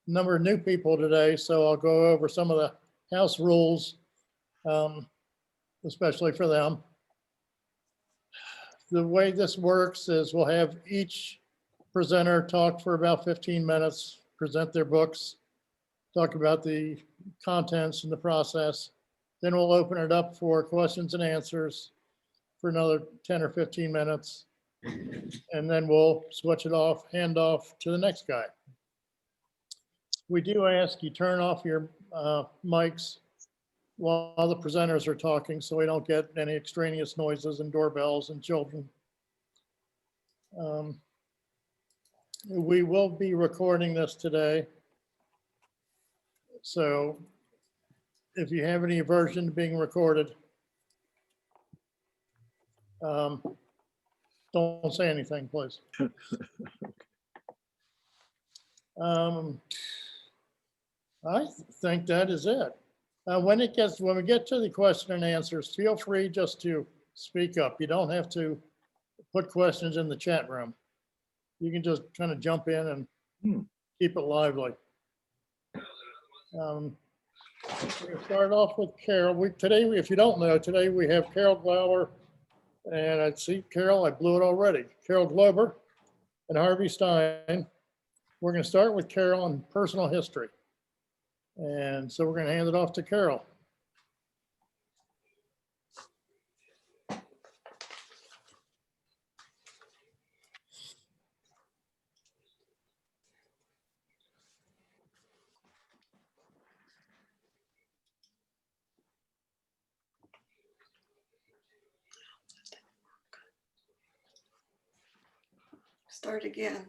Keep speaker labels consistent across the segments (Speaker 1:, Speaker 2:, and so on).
Speaker 1: number of new people today, so I'll go over some of the house rules, especially for them. The way this works is we'll have each presenter talk for about 15 minutes, present their books, talk about the contents and the process. Then we'll open it up for questions and answers for another 10 or 15 minutes. And then we'll switch it off, hand off to the next guy. We do ask you turn off your mics while the presenters are talking so we don't get any extraneous noises and doorbells and children. We will be recording this today. So if you have any aversion to being recorded, don't say anything, please. I think that is it. When we get to the question and answers, feel free just to speak up. You don't have to put questions in the chat room. You can just kind of jump in and keep it lively. We're going to start off with Carole. Today, if you don't know, today we have Carole Glauber, and I see Carole, I blew it already. Carole Glauber and Harvey Stein. We're going to start with Carole on personal history. And so we're going to hand it off to Carole.
Speaker 2: Start again.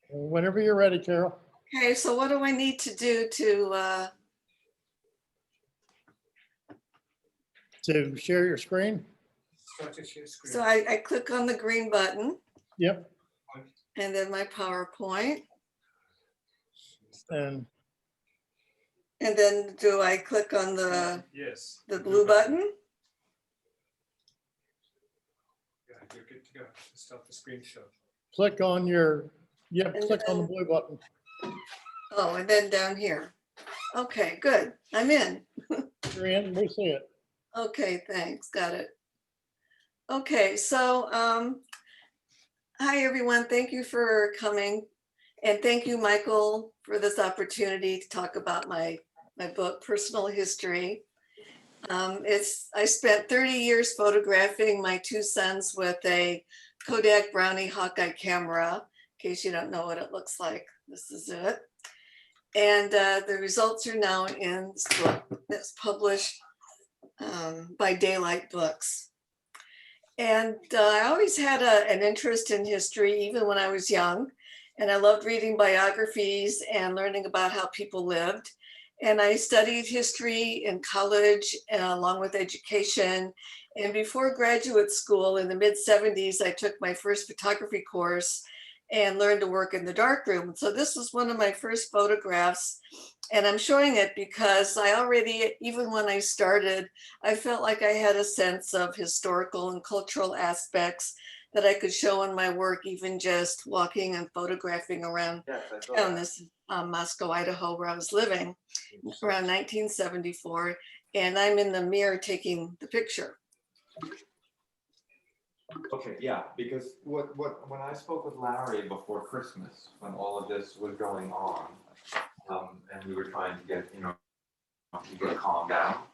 Speaker 1: Whenever you're ready, Carole.
Speaker 2: Okay, so what do I need to do
Speaker 1: to share your screen?
Speaker 2: So I click on the green button.
Speaker 1: Yep.
Speaker 2: And then my PowerPoint.
Speaker 1: And
Speaker 2: then do I click on the the blue button?
Speaker 3: Yeah, you're good to go. Stop the screenshot.
Speaker 1: Click on your, click on the blue button.
Speaker 2: Oh, and then down here. Okay, good. I'm in.
Speaker 1: You're in, we see it.
Speaker 2: Okay, thanks. Got it. Okay, so hi everyone. Thank you for coming. And thank you, Michael, for this opportunity to talk about my book, Personal History. I spent 30 years photographing my two sons with a Kodak Brownie Hawkeye camera. In case you don't know what it looks like, this is it. And the results are now in this book that's published by Daylight Books. And I always had an interest in history, even when I was young. And I loved reading biographies and learning about how people lived. And I studied history in college along with education. And before graduate school in the mid-70s, I took my first photography course and learned to work in the darkroom. So this was one of my first photographs. And I'm showing it because I already, even when I started, I felt like I had a sense of historical and cultural aspects that I could show in my work, even just walking and photographing around town. This is Moscow, Idaho, where I was living around 1974. And I'm in the mirror taking the picture.
Speaker 4: Okay, yeah, because when I spoke with Larry before Christmas, when all of this was going on, and we were trying to get, you get calmed down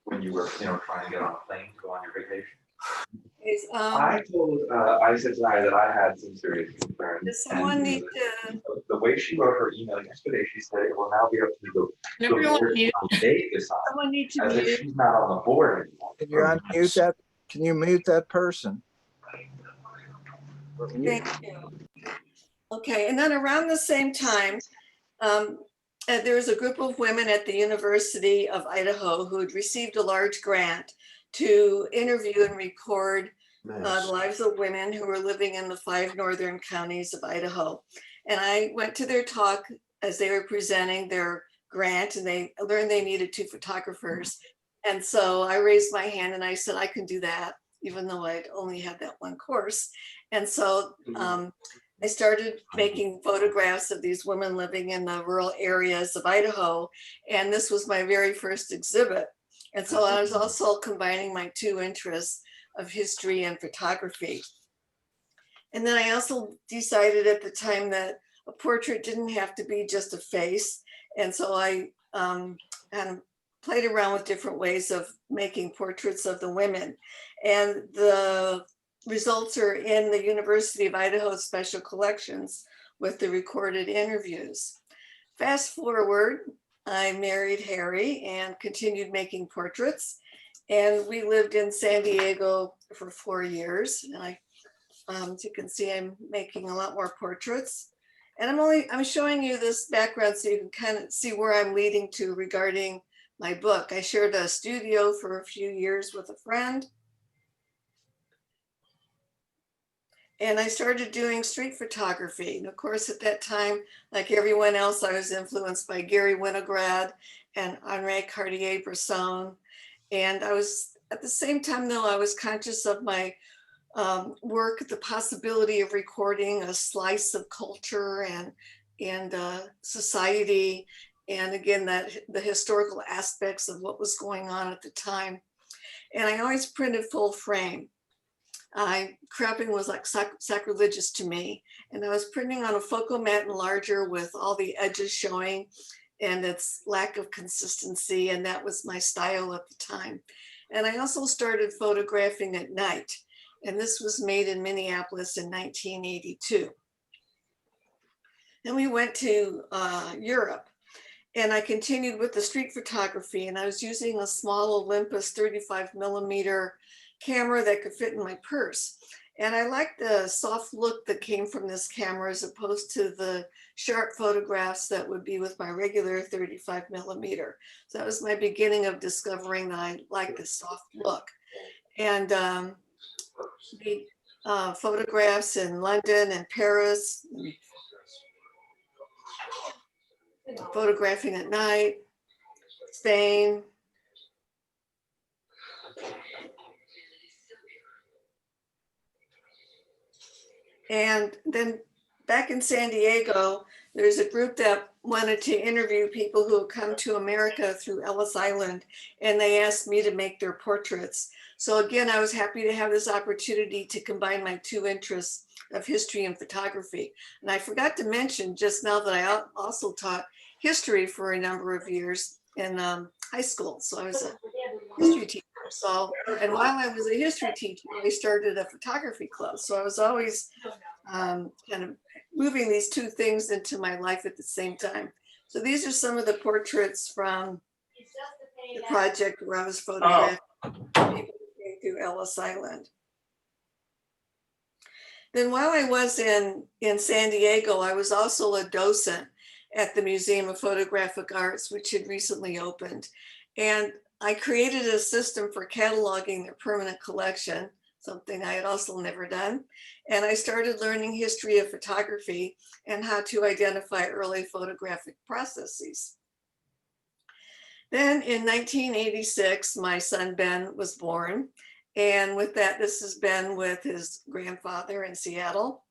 Speaker 4: when you were, trying to get on a plane to go on your vacation. I said to Larry that I had some serious concerns.
Speaker 2: Does someone need to?
Speaker 4: The way she wrote her email yesterday, she said it will now be up to the board how they decide.
Speaker 2: Someone need to
Speaker 4: as
Speaker 2: mute.
Speaker 4: if she's not on the board anymore.
Speaker 5: Can you unmute that? Can you mute that person?
Speaker 2: Thank you. Okay, and then around the same time, there was a group of women at the University of Idaho who had received a large grant to interview and record the lives of women who were living in the 5 northern counties of Idaho. And I went to their talk as they were presenting their grant, and they learned they needed 2 photographers. And so I raised my hand and I said, I can do that, even though I'd only had that one course. And so I started making photographs of these women living in the rural areas of Idaho, and this was my very first exhibit. And so I was also combining my two interests of history and photography. And then I also decided at the time that a portrait didn't have to be just a face. And so I kind of played around with different ways of making portraits of the women. And the results are in the University of Idaho Special Collections with the recorded interviews. Fast forward, I married Harry and continued making portraits. And we lived in San Diego for 4 years. And as you can see, I'm making a lot more portraits. And I'm showing you this background so you can kind of see where I'm leading to regarding my book. I shared a studio for a few years with a friend. And I started doing street photography. And of course, at that time, like everyone else, I was influenced by Gary Winograd and Henri Cartier-Bresson. And I was, at the same time though, I was conscious of my work, the possibility of recording a slice of culture and society. And again, that the historical aspects of what was going on at the time. And I always printed full frame. Cropping was like sacrilegious to me. And I was printing on a Focomat enlarger with all the edges showing and its lack of consistency. And that was my style at the time. And I also started photographing at night. And this was made in Minneapolis in 1982. And we went to Europe. And I continued with the street photography, and I was using a small Olympus 35mm camera that could fit in my purse. And I liked the soft look that came from this camera as opposed to the sharp photographs that would be with my regular 35mm. So that was my beginning of discovering that I liked the soft look. And the photographs in London and Paris, photographing at night, Spain. And then back in San Diego, there's a group that wanted to interview people who had come to America through Ellis Island, and they asked me to make their portraits. So again, I was happy to have this opportunity to combine my two interests of history and photography. And I forgot to mention just now that I also taught history for a number of years in high school. So I was a history teacher. So, and while I was a history teacher, I started a photography club. So I was always kind of moving these two things into my life at the same time. So these are some of the portraits from the project where I was photographing people through Ellis Island. Then while I was in San Diego, I was also a docent at the Museum of Photographic Arts, which had recently opened. And I created a system for cataloging their permanent collection, something I had also never done. And I started learning history of photography and how to identify early photographic processes. Then in 1986, my son Ben was born. And with that, this is Ben with his grandfather in Seattle.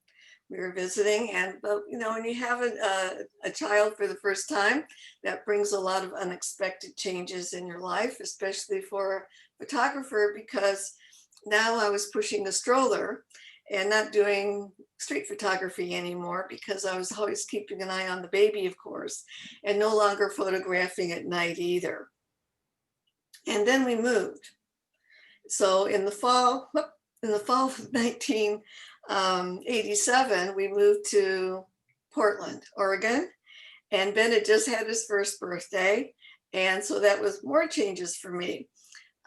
Speaker 2: We were visiting, and you know, when you have a child for the first time, that brings a lot of unexpected changes in your life, especially for a photographer, because now I was pushing a stroller and not doing street photography anymore because I was always keeping an eye on the baby, of course, and no longer photographing at night either. And then we moved. So in the fall of 1987, we moved to Portland, Oregon, and Ben had just had his first birthday. And so that was more changes for me.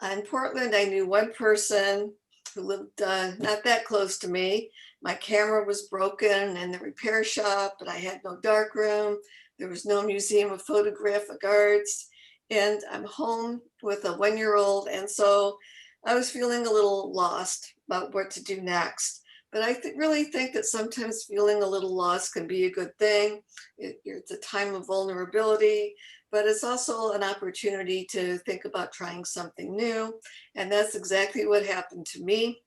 Speaker 2: In Portland, I knew one person who lived not that close to me. My camera was broken in the repair shop, but I had no darkroom. There was no Museum of Photographic Arts, and I'm home with a 1-year-old. And so I was feeling a little lost about what to do next. But I really think that sometimes feeling a little lost can be a good thing. It's a time of vulnerability, but it's also an opportunity to think about trying something new. And that's exactly what happened to me.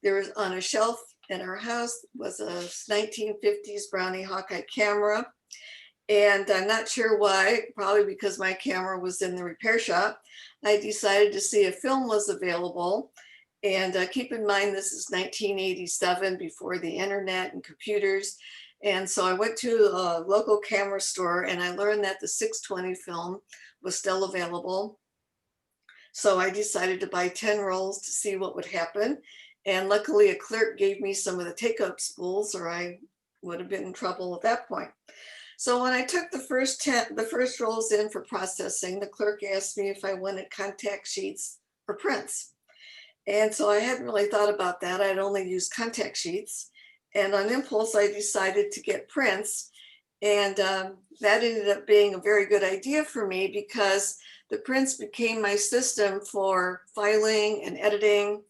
Speaker 2: There was on a shelf in our house was a 1950s Brownie Hawkeye camera. And I'm not sure why, probably because my camera was in the repair shop. I decided to see if film was available. And keep in mind, this is 1987, before the internet and computers. And so I went to a local camera store and I learned that the 620 film was still available. So I decided to buy 10 rolls to see what would happen. And luckily a clerk gave me some of the take-up spools, or I would have been in trouble at that point. So when I took the first rolls in for processing, the clerk asked me if I wanted contact sheets or prints. And so I hadn't really thought about that. I'd only used contact sheets. And on impulse, I decided to get prints. And that ended up being a very good idea for me, because the prints became my system for filing and editing.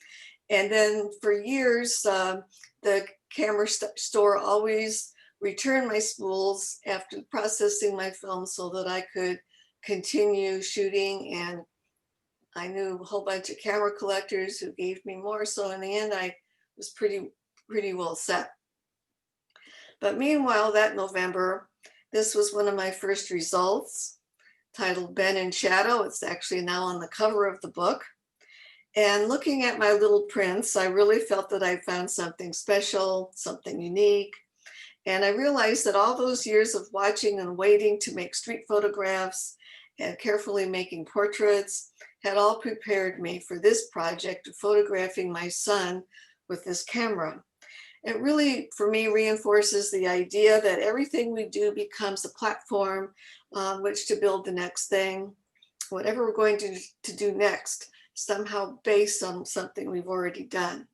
Speaker 2: And then for years, the camera store always returned my spools after processing my film so that I could continue shooting. And I knew a whole bunch of camera collectors who gave me more. So in the end, I was pretty well set. But meanwhile, that November, this was one of my first results, titled Ben in Shadow. It's actually now on the cover of the book. And looking at my little prints, I really felt that I found something special, something unique. And I realized that all those years of watching and waiting to make street photographs and carefully making portraits had all prepared me for this project of photographing my son with this camera. It really, for me, reinforces the idea that everything we do becomes a platform on which to build the next thing, whatever we're going to do next, somehow based on something we've already done.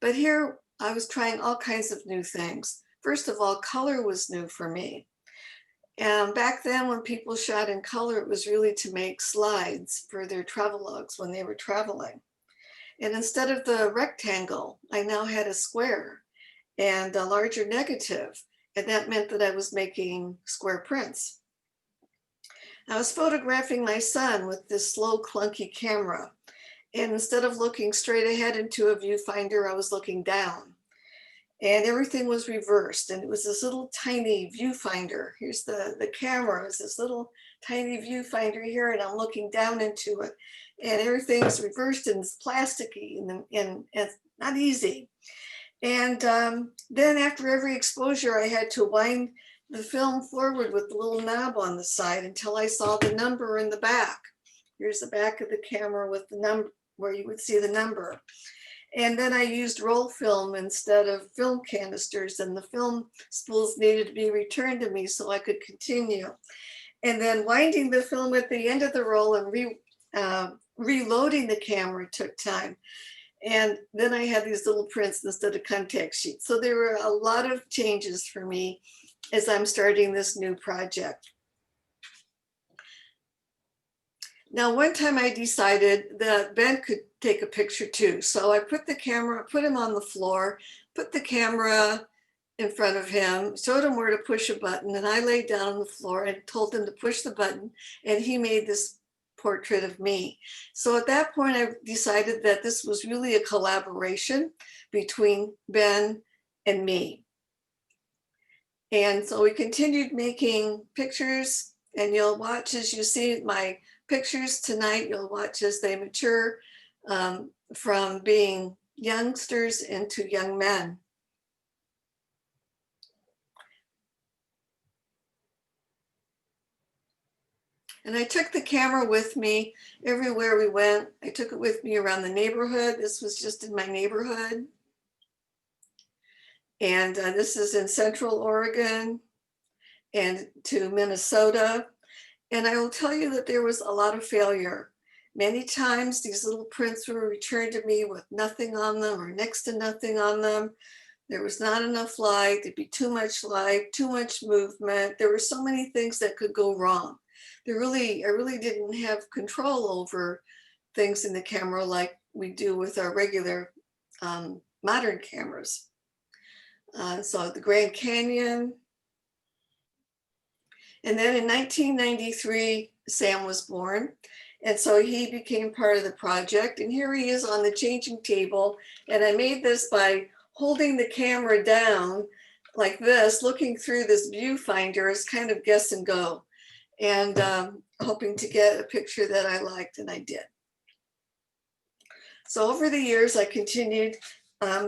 Speaker 2: But here I was trying all kinds of new things. First of all, color was new for me. And back then when people shot in color, it was really to make slides for their travelogues when they were traveling. And instead of the rectangle, I now had a square and a larger negative. And that meant that I was making square prints. I was photographing my son with this slow, clunky camera. And instead of looking straight ahead into a viewfinder, I was looking down. And everything was reversed. And it was this little tiny viewfinder. Here's the camera. It's this little tiny viewfinder here, and I'm looking down into it. And everything's reversed and it's plasticky and it's not easy. And then after every exposure, I had to wind the film forward with the little knob on the side until I saw the number in the back. Here's the back of the camera with the number, where you would see the number. And then I used roll film instead of film canisters, and the film spools needed to be returned to me so I could continue. And then winding the film at the end of the roll and reloading the camera took time. And then I had these little prints instead of contact sheets. So there were a lot of changes for me as I'm starting this new project. Now, one time I decided that Ben could take a picture too. So I put him on the floor, put the camera in front of him, showed him where to push a button, and I laid down on the floor and told him to push the button, and he made this portrait of me. So at that point, I decided that this was really a collaboration between Ben and me. And so we continued making pictures, and you'll watch as you see my pictures tonight, you'll watch as they mature from being youngsters into young men. And I took the camera with me everywhere we went. I took it with me around the neighborhood. This was just in my neighborhood. And this is in Central Oregon and to Minnesota. And I will tell you that there was a lot of failure. Many times these little prints were returned to me with nothing on them or next to nothing on them. There was not enough light, there'd be too much light, too much movement. There were so many things that could go wrong. I really didn't have control over things in the camera like we do with our regular modern cameras. So the Grand Canyon. And then in 1993, Sam was born. And so he became part of the project. And here he is on the changing table. And I made this by holding the camera down like this, looking through this viewfinder is kind of guess and go, and hoping to get a picture that I liked, and I did. So over the years, I continued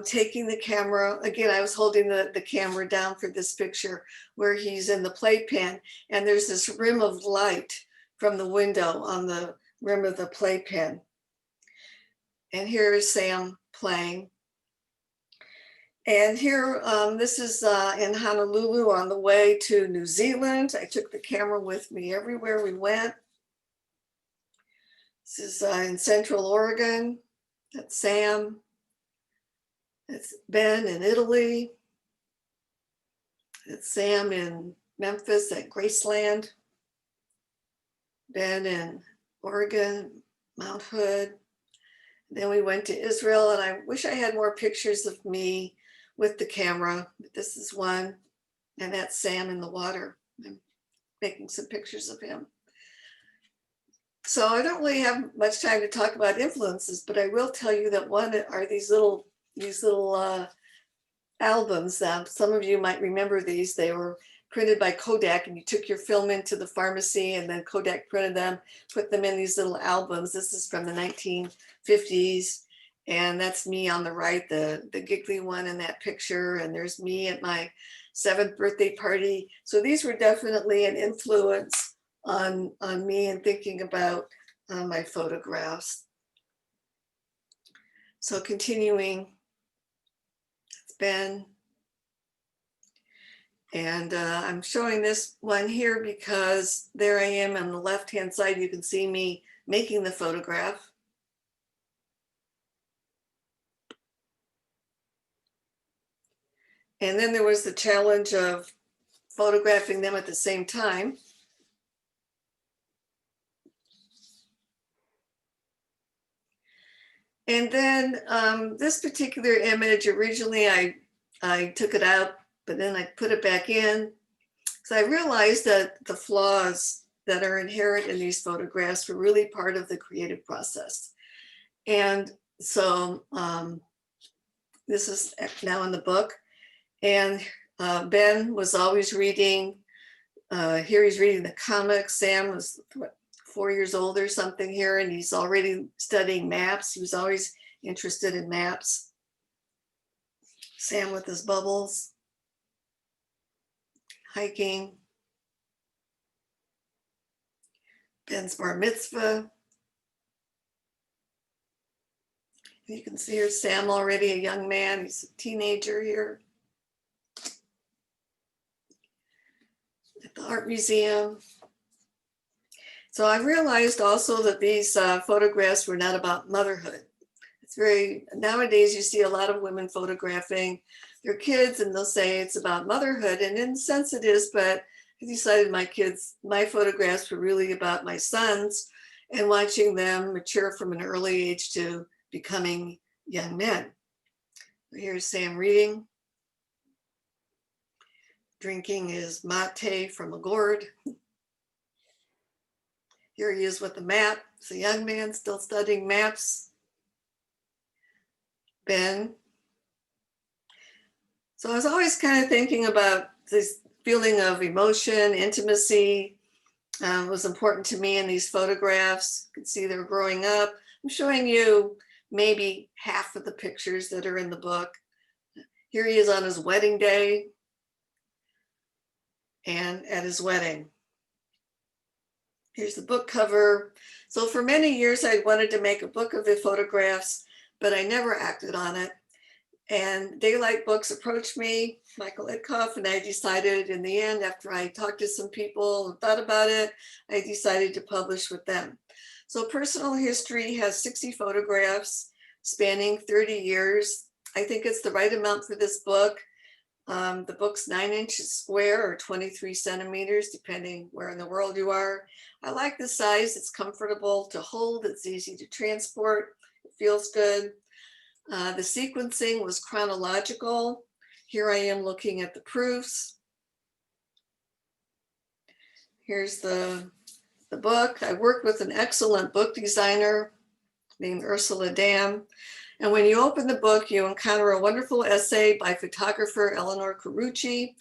Speaker 2: taking the camera. Again, I was holding the camera down for this picture where he's in the playpen, and there's this rim of light from the window on the rim of the playpen. And here is Sam playing. And here, this is in Honolulu on the way to New Zealand. I took the camera with me everywhere we went. This is in Central Oregon. That's Sam. That's Ben in Italy. That's Sam in Memphis at Graceland. Ben in Oregon, Mount Hood. Then we went to Israel, and I wish I had more pictures of me with the camera. This is one, and that's Sam in the water. I'm making some pictures of him. So I don't really have much time to talk about influences, but I will tell you that one are these little albums. Some of you might remember these. They were printed by Kodak, and you took your film into the pharmacy, and then Kodak printed them, put them in these little albums. This is from the 1950s, and that's me on the right, the giggly one in that picture, and there's me at my 7th birthday party. So these were definitely an influence on me and thinking about my photographs. So continuing, it's Ben. And I'm showing this one here because there I am on the left-hand side. You can see me making the photograph. And then there was the challenge of photographing them at the same time. And then this particular image, originally I took it out, but then I put it back in. So I realized that the flaws that are inherent in these photographs were really part of the creative process. And so this is now in the book. And Ben was always reading. Here he's reading the comics. Sam was, what, 4 years old or something here, and he's already studying maps. He was always interested in maps. Sam with his bubbles. Hiking. Ben's bar mitzvah. You can see here's Sam already a young man. He's a teenager here. At the art museum. So I realized also that these photographs were not about motherhood. It's very, nowadays you see a lot of women photographing their kids and they'll say it's about motherhood, and in a sense it is, but I decided my photographs were really about my sons and watching them mature from an early age to becoming young men. Here's Sam reading. Drinking his mate from a gourd. Here he is with the map. It's a young man still studying maps. Ben. So I was always kind of thinking about this feeling of emotion, intimacy was important to me in these photographs. You can see they're growing up. I'm showing you maybe half of the pictures that are in the book. Here he is on his wedding day and at his wedding. Here's the book cover. So for many years, I wanted to make a book of the photographs, but I never acted on it. And Daylight Books approached me, Michael Itkoff, and I decided in the end, after I talked to some people and thought about it, I decided to publish with them. So Personal History has 60 photographs spanning 30 years. I think it's the right amount for this book. The book's 9 inches square or 23 centimeters, depending where in the world you are. I like the size. It's comfortable to hold. It's easy to transport. It feels good. The sequencing was chronological. Here I am looking at the proofs. Here's the book. I worked with an excellent book designer named Ursula Dam. And when you open the book, you encounter a wonderful essay by photographer Eleanor Carucci.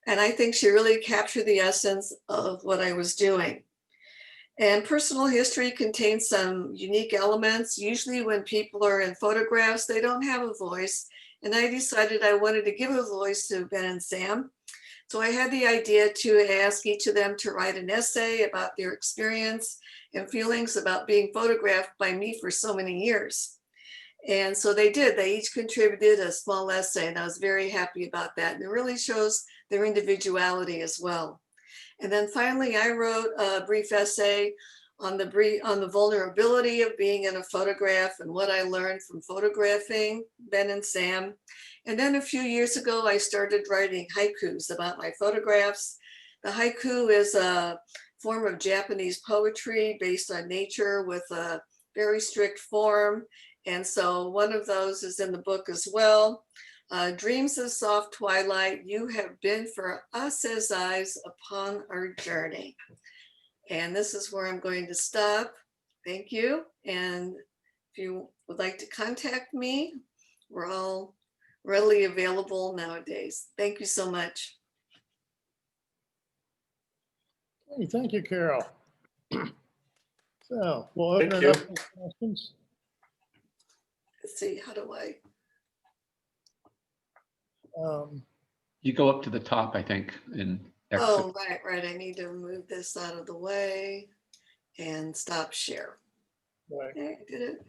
Speaker 2: And I think she really captured the essence of what I was doing. And personal history contains some unique elements. Usually when people are in photographs, they don't have a voice. And I decided I wanted to give a voice to Ben and Sam. So I had the idea to ask each of them to write an essay about their experience and feelings about being photographed by me for so many years. And so they did. They each contributed a small essay, and I was very happy about that. And it really shows their individuality as well. And then finally, I wrote a brief essay on the vulnerability of being in a photograph and what I learned from photographing Ben and Sam. And then a few years ago, I started writing haikus about my photographs. The haiku is a form of Japanese poetry based on nature with a very strict form. And so one of those is in the book as well. Dreams of soft twilight, you have been for us as eyes upon our journey. And this is where I'm going to stop. Thank you. And if you would like to contact me, we're all readily available nowadays. Thank you so much.
Speaker 1: Hey, thank you, Carol. So we'll open
Speaker 4: Thank
Speaker 1: it up
Speaker 4: you.
Speaker 1: for questions.
Speaker 2: Let's see, how do I?
Speaker 6: You go up to the top, I think, and exit.
Speaker 2: Oh, right. I need to move this out of the way and stop share.
Speaker 1: Right,
Speaker 2: Okay, I did it.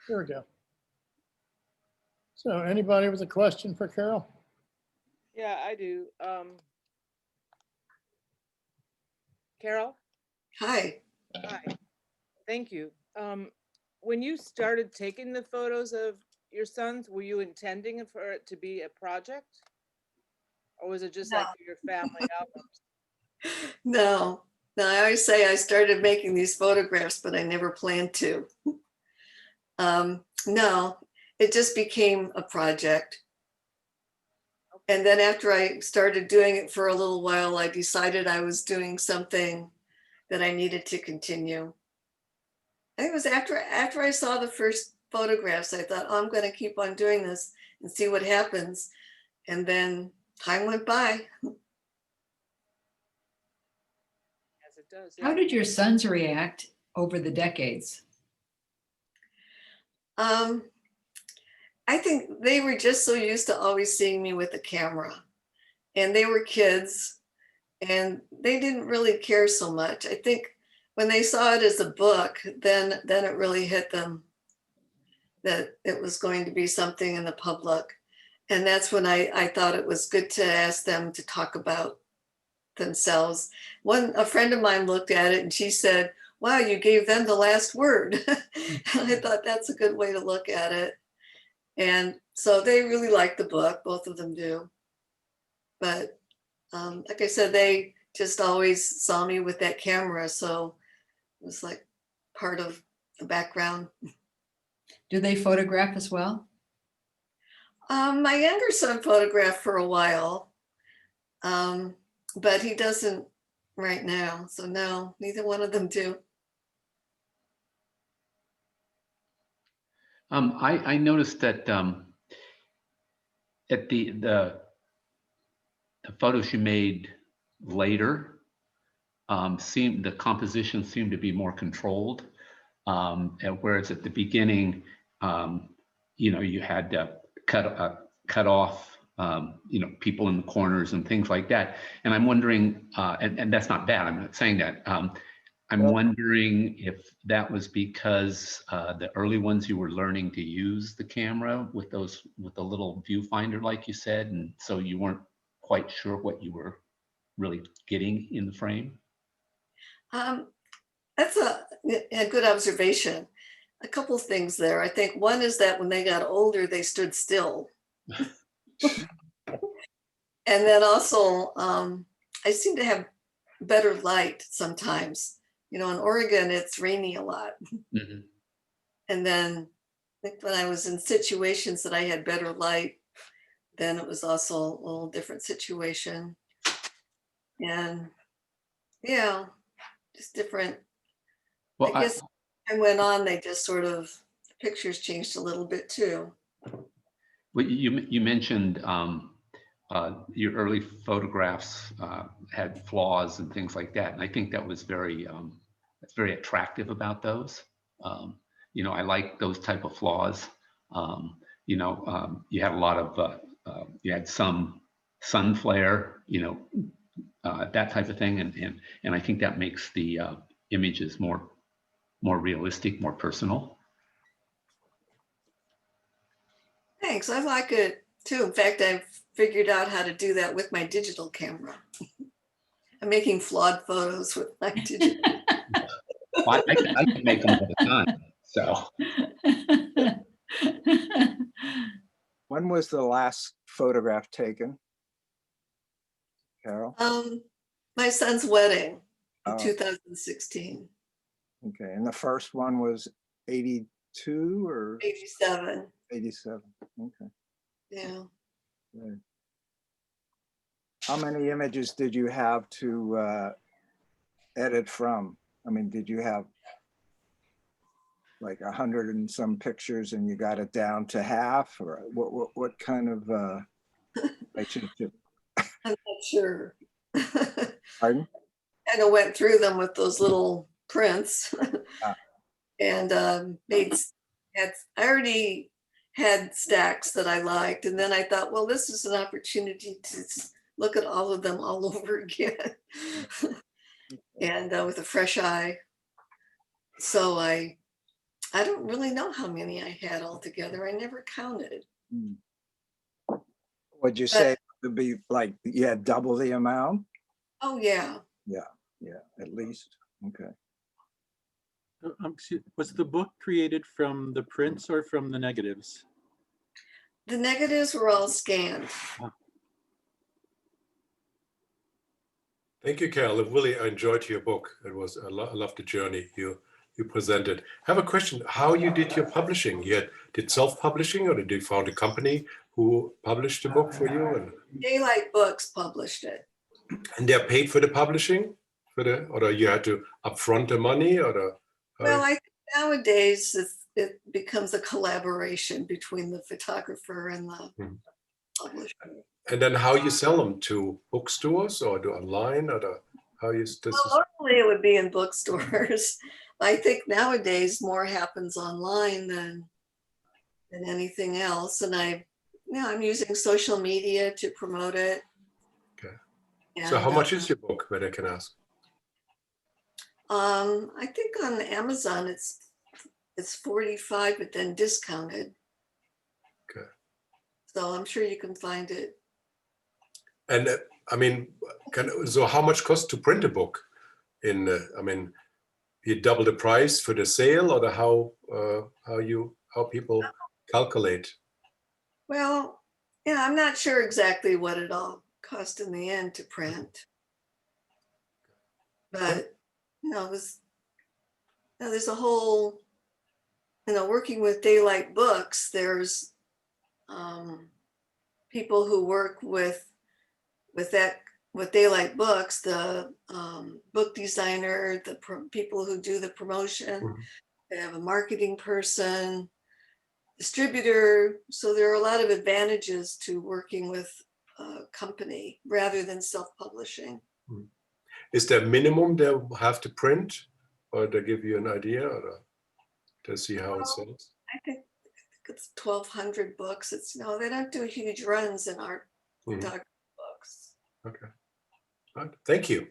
Speaker 1: here we go. So anybody with a question for Carol?
Speaker 7: Yeah, I do. Carol,
Speaker 2: Hi.
Speaker 7: hi. Thank you. When you started taking the photos of your sons, were you intending for it to be a project? Or was it just like
Speaker 2: No.
Speaker 7: your family albums?
Speaker 2: No, I always say I started making these photographs, but I never planned to. No, it just became a project. And then after I started doing it for a little while, I decided I was doing something that I needed to continue. I think it was after I saw the first photographs, I thought, oh, I'm going to keep on doing this and see what happens. And then time went by.
Speaker 7: Yes, it does.
Speaker 8: How
Speaker 7: Yeah.
Speaker 8: did your sons react over the decades?
Speaker 2: I think they were just so used to always seeing me with a camera, and they were kids and they didn't really care so much. I think when they saw it as a book, then it really hit them that it was going to be something in the public. And that's when I thought it was good to ask them to talk about themselves. A friend of mine looked at it and she said, wow, you gave them the last word. And I thought that's a good way to look at it. And so they really like the book, both of them do. But like I said, they just always saw me with that camera. So it was like part of the background.
Speaker 8: Do they photograph as well?
Speaker 2: My younger son photographed for a while, but he doesn't right now. So no, neither one of them do.
Speaker 6: I noticed that at the photos you made later the composition seemed to be more controlled, and whereas at the beginning, you had to cut off people in the corners and things like that. And I'm wondering, and that's not bad. I'm not saying that. I'm wondering if that was because the early ones you were learning to use the camera with the little viewfinder, like you said, and so you weren't quite sure what you were really getting in the frame.
Speaker 2: That's a good observation. A couple of things there. I think one is that when they got older, they stood still. And then also, I seem to have better light sometimes. In Oregon, it's rainy a lot.
Speaker 6: Mm-hmm.
Speaker 2: And then I think when I was in situations that I had better light, then it was also a little different situation. And yeah, just different.
Speaker 6: Well,
Speaker 2: I guess I went on, they just sort of pictures changed a little bit too.
Speaker 6: Well, you mentioned your early photographs had flaws and things like that, and I think that was very that's very attractive about those. You know, I like those type of flaws. You know, you had a lot of you had some sun flare, you know, that type of thing, and I think that makes the images more realistic, more personal.
Speaker 2: Thanks, I like it too. In fact, I've figured out how to do that with my digital camera. I'm making flawed photos with my digital.
Speaker 6: Well, I can make them all the time. So
Speaker 5: When was the last photograph taken? Carol?
Speaker 2: My son's wedding in
Speaker 5: Oh.
Speaker 2: 2016,
Speaker 5: Okay, and the first one was 82 or
Speaker 2: 87.
Speaker 5: 87? Okay,
Speaker 2: Yeah.
Speaker 5: good. How many images did you have to edit from? I mean, did you have like 100 and some pictures and you got it down to half, or what kind of relationship?
Speaker 2: I'm not sure.
Speaker 5: Pardon?
Speaker 2: Kind of went through them with those little prints
Speaker 5: Ah.
Speaker 2: and I already had stacks that I liked. And then I thought, well, this is an opportunity to look at all of them all over again and with a fresh eye. So I don't really know how many I had altogether. I never counted.
Speaker 5: Would you say it would be like you had double the amount?
Speaker 2: Oh, yeah.
Speaker 5: Yeah, at least. Okay.
Speaker 9: Was the book created from the prints or from the negatives?
Speaker 2: The negatives were all scanned.
Speaker 10: Thank you, Carole. I really enjoyed your book. It was I love the journey you presented. I have a question. How you did your publishing? You did self-publishing, or did you found a company who published the book for you? And
Speaker 2: Daylight Books published it.
Speaker 10: they're paid for the publishing, or you had to upfront the money, or
Speaker 2: Well, I think nowadays it becomes a collaboration between the photographer and the publisher.
Speaker 10: and then how you sell them to bookstores or to online, or how you this is.
Speaker 2: Well, normally it would be in bookstores. I think nowadays more happens online than anything else. And I'm using social media to promote it.
Speaker 10: Okay.
Speaker 2: And,
Speaker 10: So how much is your book, when I can ask?
Speaker 2: I think on Amazon it's 45, but then discounted.
Speaker 10: Okay.
Speaker 2: So I'm sure you can find it.
Speaker 10: And I mean, so how much costs to print a book? I mean, you double the price for the sale, or how people calculate?
Speaker 2: Well, yeah, I'm not sure exactly what it all cost in the end to print. But there's a whole, working with Daylight Books, there's people who work with Daylight Books, the book designer, the people who do the promotion. They have a marketing person, distributor. So there are a lot of advantages to working with a company rather than self-publishing.
Speaker 10: Is there a minimum they have to print, or to give you an idea, or to see how it sells?
Speaker 2: I think it's 1,200 books. It's they don't do huge runs in art photography books.
Speaker 10: Okay. Right. Thank you.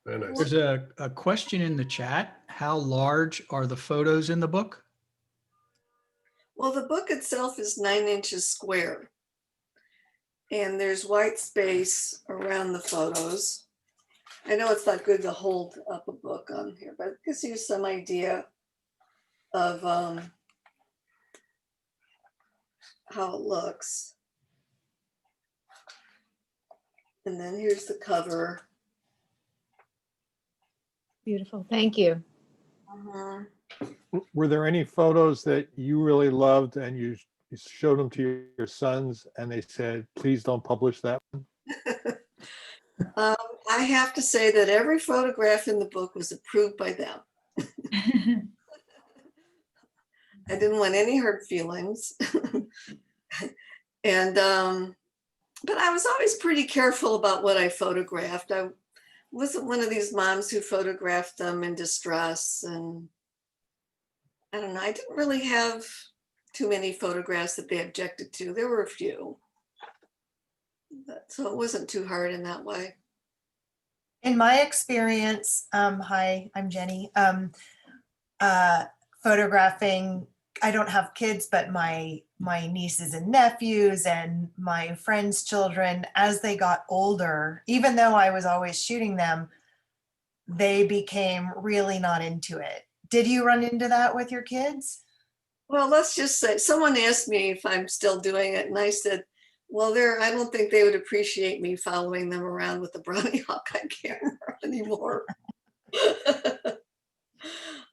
Speaker 10: Very nice.
Speaker 11: There's a question in the chat. How large are the photos in the book?
Speaker 2: Well, the book itself is 9 inches square. And there's white space around the photos. I know it's not good to hold up a book on here, but it gives you some idea of how it looks. And then here's the cover.
Speaker 12: Beautiful. Thank you.
Speaker 13: Were there any photos that you really loved and you showed them to your sons and they said, please don't publish that one?
Speaker 2: I have to say that every photograph in the book was approved by them. I didn't want any hurt feelings. And, but I was always pretty careful about what I photographed. I wasn't one of these moms who photographed them in distress. And I don't know, I didn't really have too many photographs that they objected to. There were a few. So it wasn't too hard in that way.
Speaker 14: In my experience, hi, I'm Jenny. Photographing, I don't have kids, but my nieces and nephews and my friends' children, as they got older, even though I was always shooting them, they became really not into it. Did you run into that with your kids?
Speaker 2: Well, let's just say someone asked me if I'm still doing it, and I said, well, I don't think they would appreciate me following them around with the Brownie Hawkeye camera anymore.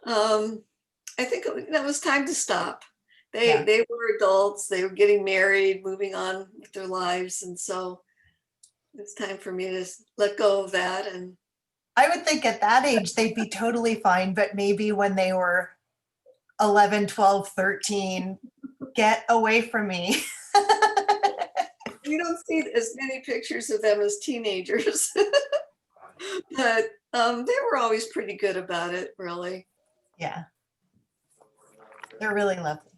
Speaker 2: I think it was time to stop. They were adults, they were getting married, moving on with their lives. And so it's time for me to let go of that. And
Speaker 14: I would think at that age, they'd be totally fine, but maybe when they were 11, 12, 13, get away from me.
Speaker 2: you don't see as many pictures of them as teenagers, but they were always pretty good about it, really.
Speaker 14: Yeah. They're really lovely.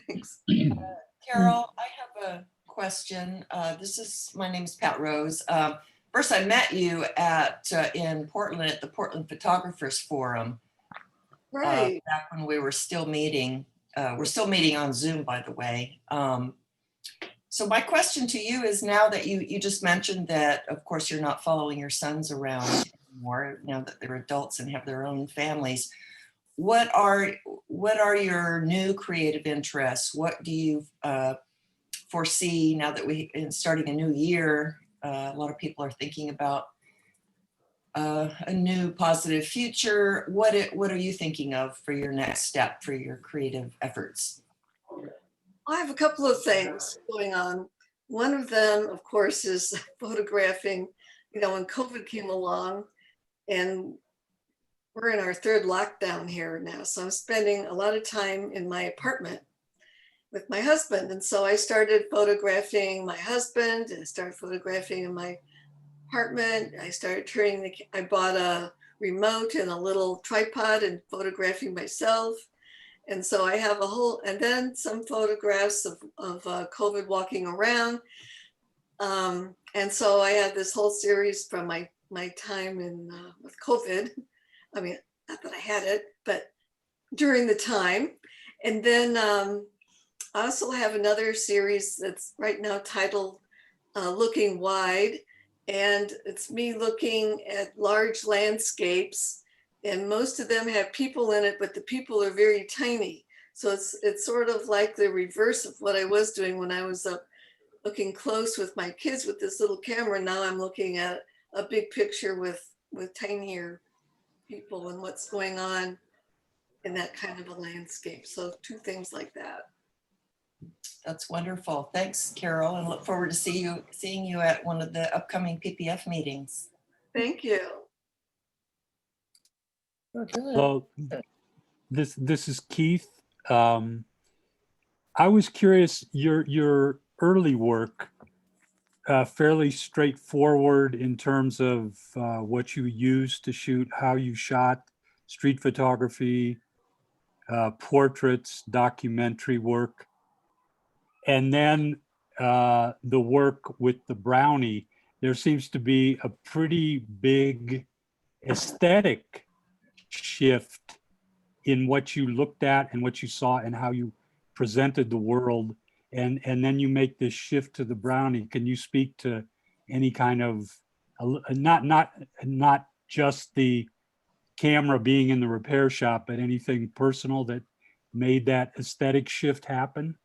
Speaker 2: Thanks.
Speaker 15: Carole, I have a question. My name is Pat Rose. First, I met you in Portland at the Portland Photographers Forum.
Speaker 2: Right.
Speaker 15: Back when we were still meeting. We're still meeting on Zoom, by the way. So my question to you is, now that you just mentioned that, of course, you're not following your sons around anymore, now that they're adults and have their own families, what are your new creative interests? What do you foresee now that in starting a new year? A lot of people are thinking about a new positive future. What are you thinking of for your next step for your creative efforts?
Speaker 2: I have a couple of things going on. One of them, of course, is photographing, when COVID came along, and we're in our third lockdown here now. So I'm spending a lot of time in my apartment with my husband. And so I started photographing my husband, and I started photographing in my apartment. I started I bought a remote and a little tripod and photographing myself. And so I have and then some photographs of COVID walking around. And so I have this whole series from my time with COVID. I mean, not that I had it, but during the time. And then I also have another series that's right now titled Looking Wide. And it's me looking at large landscapes, and most of them have people in it, but the people are very tiny. So it's sort of like the reverse of what I was doing when I was looking close with my kids with this little camera. Now I'm looking at a big picture with tinier people and what's going on in that kind of a landscape. So two things like that.
Speaker 15: That's wonderful. Thanks, Carole, and look forward to seeing you at one of the upcoming PPF meetings.
Speaker 2: Thank you.
Speaker 1: Okay.
Speaker 9: Well, this is Keith. I was curious, your early work, fairly straightforward in terms of what you used to shoot, how you shot street photography, portraits, documentary work. And then the work with the Brownie, there seems to be a pretty big aesthetic shift in what you looked at and what you saw and how you presented the world. And then you make this shift to the Brownie. Can you speak to any kind of, not just the camera being in the repair shop, but anything personal that made that aesthetic shift happen?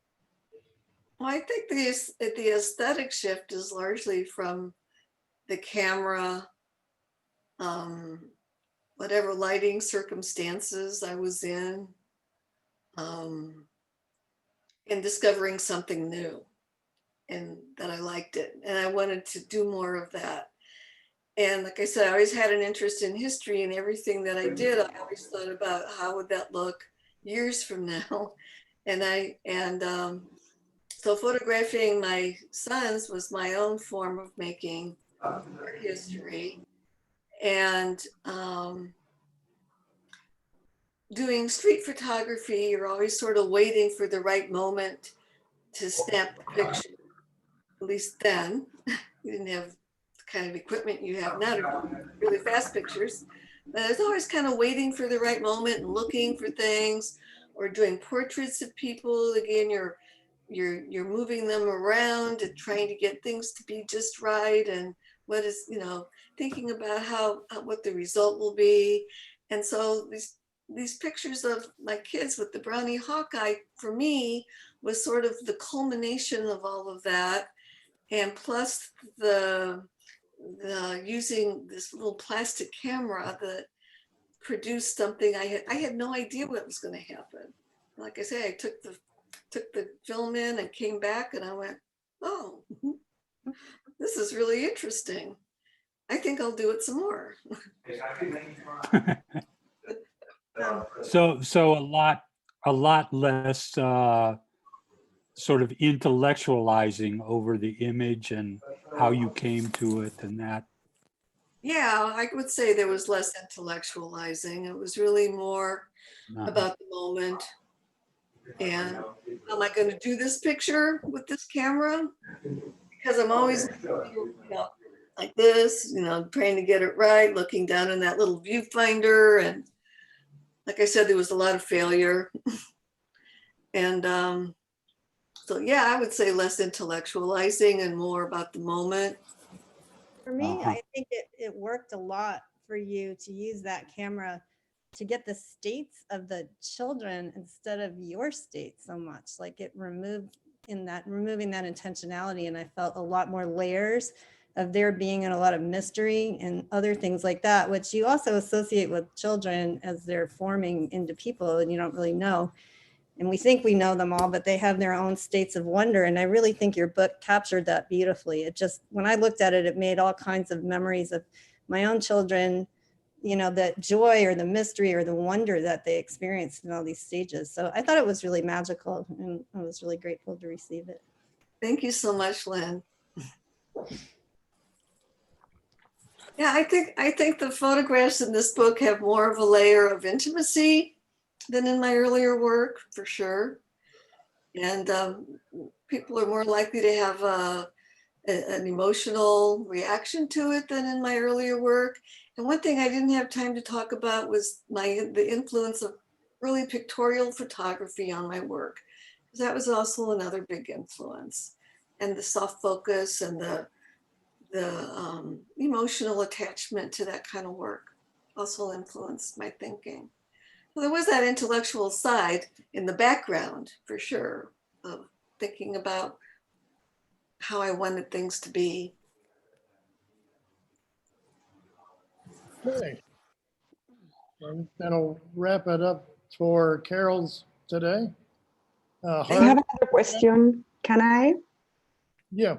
Speaker 2: Well, I think the aesthetic shift is largely from the camera, whatever lighting circumstances I was in, and discovering something new, and that I liked it. And I wanted to do more of that. And like I said, I always had an interest in history, and everything that I did, I always thought about how would that look years from now. So photographing my sons was my own form of making art history. And doing street photography, you're always sort of waiting for the right moment to snap the picture. At least then, you didn't have the kind of equipment you have now to do really fast pictures. But I was always kind of waiting for the right moment and looking for things, or doing portraits of people. Again, you're moving them around and trying to get things to be just right, and what is, thinking about what the result will be. And so these pictures of my kids with the brownie Hawkeye, for me, was sort of the culmination of all of that. And plus the using this little plastic camera that produced something I had no idea what was going to happen. Like I say, I took the film in and came back and I went, oh, this is really interesting. I think I'll do it some more.
Speaker 9: So a lot less sort of intellectualizing over the image and how you came to it and that.
Speaker 2: Yeah, I would say there was less intellectualizing. It was really more about the moment. And am I going to do this picture with this camera? Because I'm always like this, trying to get it right, looking down in that little viewfinder. And like I said, there was a lot of failure. And so, yeah, I would say less intellectualizing and more about the moment.
Speaker 12: For me, I think it worked a lot for you to use that camera to get the states of the children instead of your state so much. Like it removing that intentionality, and I felt a lot more layers of there being in a lot of mystery and other things like that, which you also associate with children as they're forming into people and you don't really know. And we think we know them all, but they have their own states of wonder. And I really think your book captured that beautifully. It just, when I looked at it, it made all kinds of memories of my own children, that joy or the mystery or the wonder that they experienced in all these stages. So I thought it was really magical and I was really grateful to receive it.
Speaker 2: Thank you so much, Lynn. Yeah, I think the photographs in this book have more of a layer of intimacy than in my earlier work, for sure. And people are more likely to have an emotional reaction to it than in my earlier work. And one thing I didn't have time to talk about was the influence of early pictorial photography on my work, because that was also another big influence. And the soft focus and the emotional attachment to that kind of work also influenced my thinking. Well, there was that intellectual side in the background, for sure, of thinking about how I wanted things to be.
Speaker 1: Okay. And that'll wrap it up for Carole's today.
Speaker 16: I have another question. Can I?
Speaker 1: Yeah.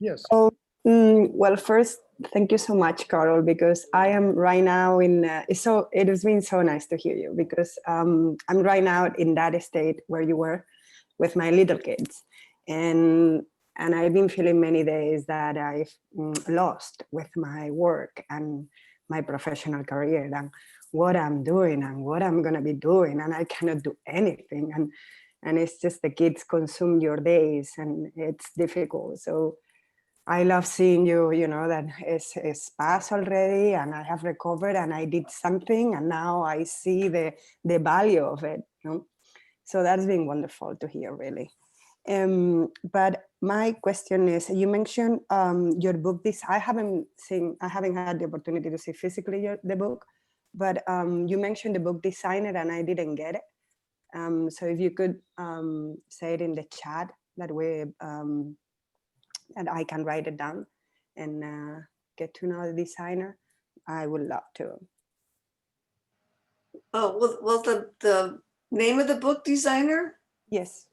Speaker 1: Yes.
Speaker 16: Oh, well, first, thank you so much, Carole, because I am right now it has been so nice to hear you, because I'm right now in that state where you were with my little kids. And I've been feeling many days that I've lost with my work and my professional career and what I'm doing and what I'm going to be doing. And I cannot do anything. And it's just the kids consume your days and it's difficult. So I love seeing you, that it's past already and I have recovered and I did something and now I see the value of it. So that's been wonderful to hear, really. But my question is, you mentioned your book. I haven't had the opportunity to see physically the book, but you mentioned the book designer and I didn't get it. So if you could say it in the chat, that way and I can write it down and get to know the designer, I would love to.
Speaker 2: Oh, well, the name of the book designer?
Speaker 16: Yes.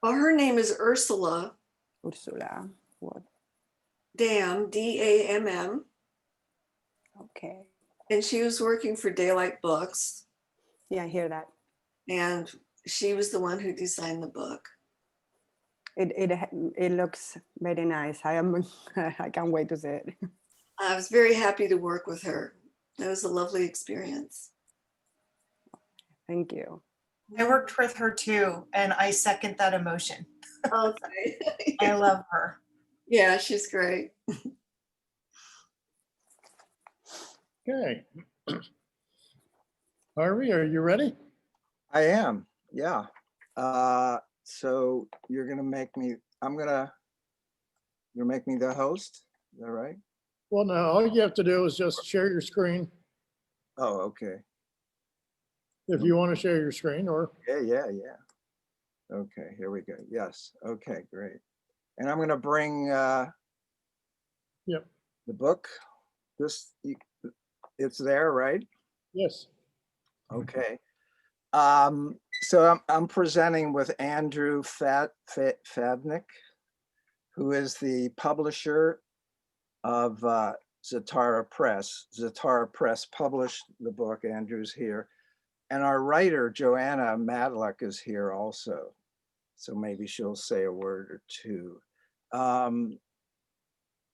Speaker 2: Well, her name is Ursula.
Speaker 16: Ursula, what?
Speaker 2: Damm, D-A-M-M.
Speaker 16: Okay.
Speaker 2: And she was working for Daylight Books.
Speaker 16: Yeah, I hear that.
Speaker 2: And she was the one who designed the book.
Speaker 16: It looks very nice. I can't wait to see it.
Speaker 2: I was very happy to work with her. It was a lovely experience.
Speaker 16: Thank you.
Speaker 14: I worked with her too, and I second that emotion.
Speaker 2: Okay.
Speaker 14: I love her.
Speaker 2: Yeah, she's great.
Speaker 1: Okay. Harvey, are you ready?
Speaker 5: I am, yeah. So you're gonna make me, you're make me the host, is that right?
Speaker 1: Well, no, all you have to do is just share your screen
Speaker 5: Oh, okay.
Speaker 1: if you want to share your screen, or
Speaker 5: Yeah. Okay, here we go. Yes, okay, great. And I'm gonna bring
Speaker 1: Yep.
Speaker 5: the book. It's there, right?
Speaker 1: Yes.
Speaker 5: Okay. So I'm presenting with Andrew Fadnick, who is the publisher of Zatara Press. Zatara Press published the book. Andrew's here. And our writer, Joanna Madlock, is here also. So maybe she'll say a word or two.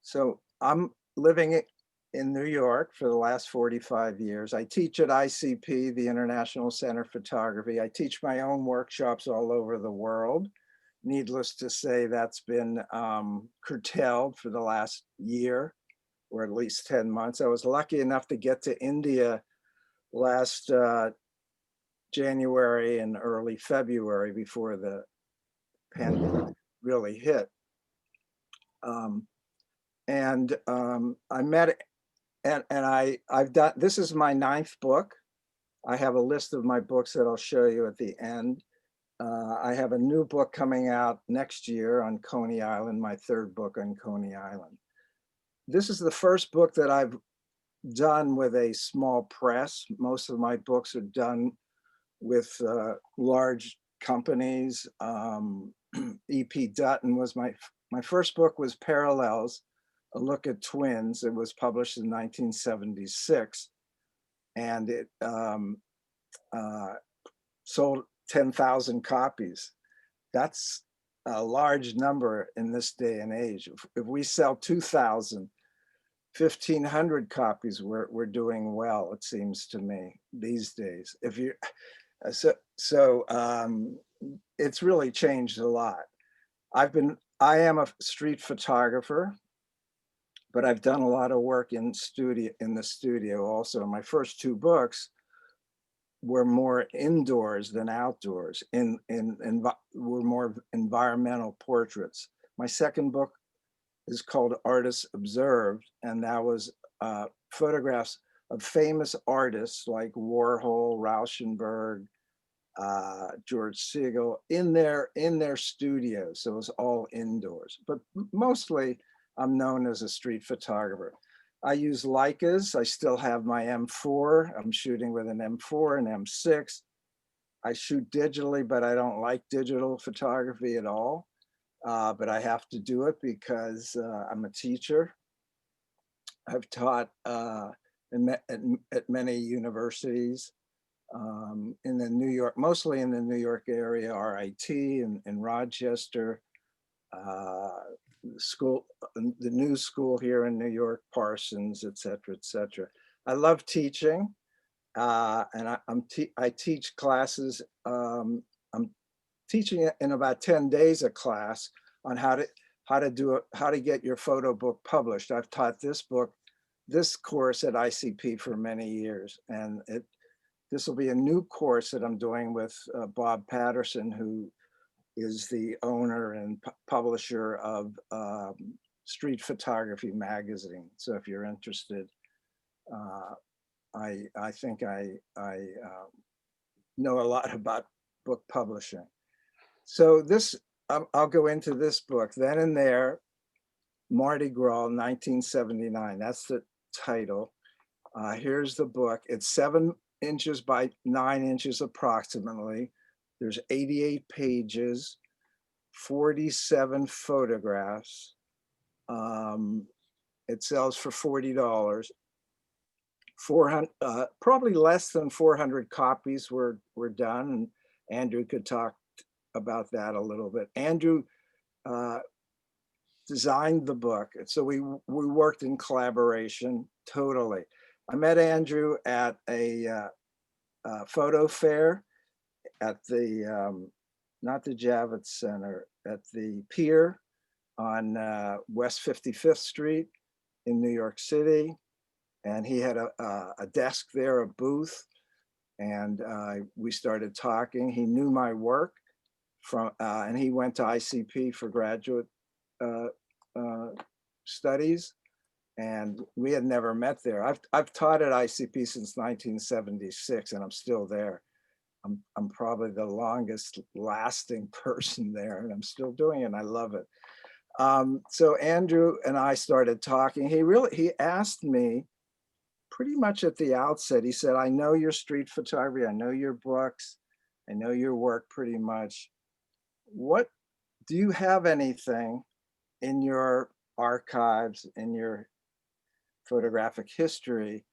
Speaker 5: So I'm living in New York for the last 45 years. I teach at ICP, the International Center for Photography. I teach my own workshops all over the world. Needless to say, that's been curtailed for the last year, or at least 10 months. I was lucky enough to get to India last January and early February before the pandemic really hit. I met, and I've done, this is my 9th book. I have a list of my books that I'll show you at the end. I have a new book coming out next year on Coney Island, my 3rd book on Coney Island. This is the first book that I've done with a small press. Most of my books are done with large companies. E.P. Dutton was my first book was Parallels, a look at twins. It was published in 1976, and it sold 10,000 copies. That's a large number in this day and age. If we sell 2,000, 1,500 copies, we're doing well, it seems to me, these days. If you it's really changed a lot. I am a street photographer, but I've done a lot of work in the studio also. My first 2 books were more indoors than outdoors, were more environmental portraits. My second book is called Artists Observed, and that was photographs of famous artists like Warhol, Rauschenberg, George Segal in their studios. So it was all indoors, but mostly I'm known as a street photographer. I use Leicas. I still have my M4. I'm shooting with an M4 and M6. I shoot digitally, but I don't like digital photography at all. But I have to do it because I'm a teacher. I've taught at many universities in the New York, mostly in the New York area, RIT in Rochester, the new school here in New York, Parsons, et cetera, et cetera. I love teaching, and I teach classes. I'm teaching in about 10 days a class on how to get your photo book published. I've taught this course at ICP for many years, and this will be a new course that I'm doing with Bob Patterson, who is the owner and publisher of Street Photography magazine. So if you're interested, I think I know a lot about book publishing. So I'll go into this book, Then and There, Mardi Gras, 1979. That's the title. Here's the book. It's 7 inches by 9 inches approximately. There's 88 pages, 47 photographs. It sells for $40. 400, probably less than 400 copies were done. And Andrew could talk about that a little bit. Andrew designed the book. So we worked in collaboration totally. I met Andrew at a photo fair at the, not the Javits Center, at the pier on West 55th Street in New York City. And he had a desk there, a booth, and we started talking. He knew my work from, and he went to ICP for graduate studies, and we had never met there. I've taught at ICP since 1976, and I'm still there. I'm probably the longest lasting person there, and I'm still doing it, and I love it. So Andrew and I started talking. He asked me pretty much at the outset, he said, I know your street photography, I know your books, I know your work pretty much. What, do you have anything in your archives, in your photographic history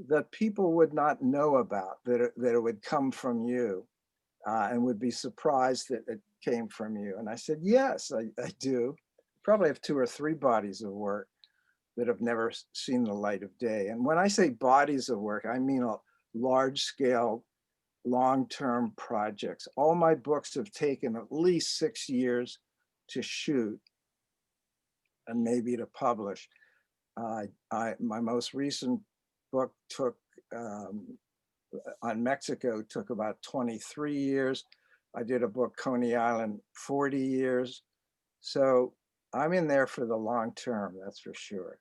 Speaker 5: that people would not know about, that it would come from you and would be surprised that it came from you? And I said, yes, I do. Probably have 2 or 3 bodies of work that have never seen the light of day. And when I say bodies of work, I mean a large scale, long-term projects. All my books have taken at least 6 years to shoot and maybe to publish. My most recent book took, on Mexico, took about 23 years. I did a book, Coney Island, 40 years. So I'm in there for the long term, that's for sure.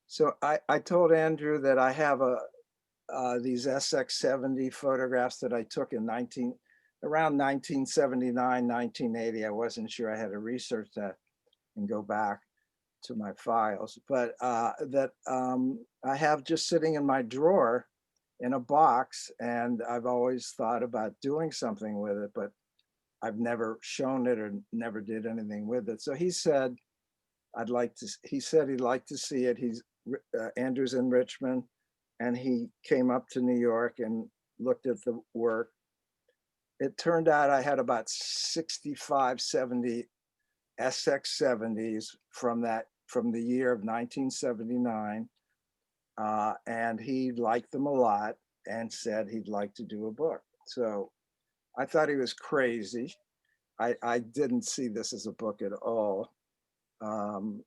Speaker 5: So I told Andrew that I have these SX70 photographs that I took in around 1979, 1980. I wasn't sure, I had to research that and go back to my files, but that I have just sitting in my drawer in a box, and I've always thought about doing something with it, but I've never shown it or never did anything with it. So he said, he said he'd like to see it. Andrew's in Richmond, and he came up to New York and looked at the work. It turned out I had about 65, 70 SX70s from the year of 1979. And he liked them a lot and said he'd like to do a book. So I thought he was crazy. I didn't see this as a book at all. I'm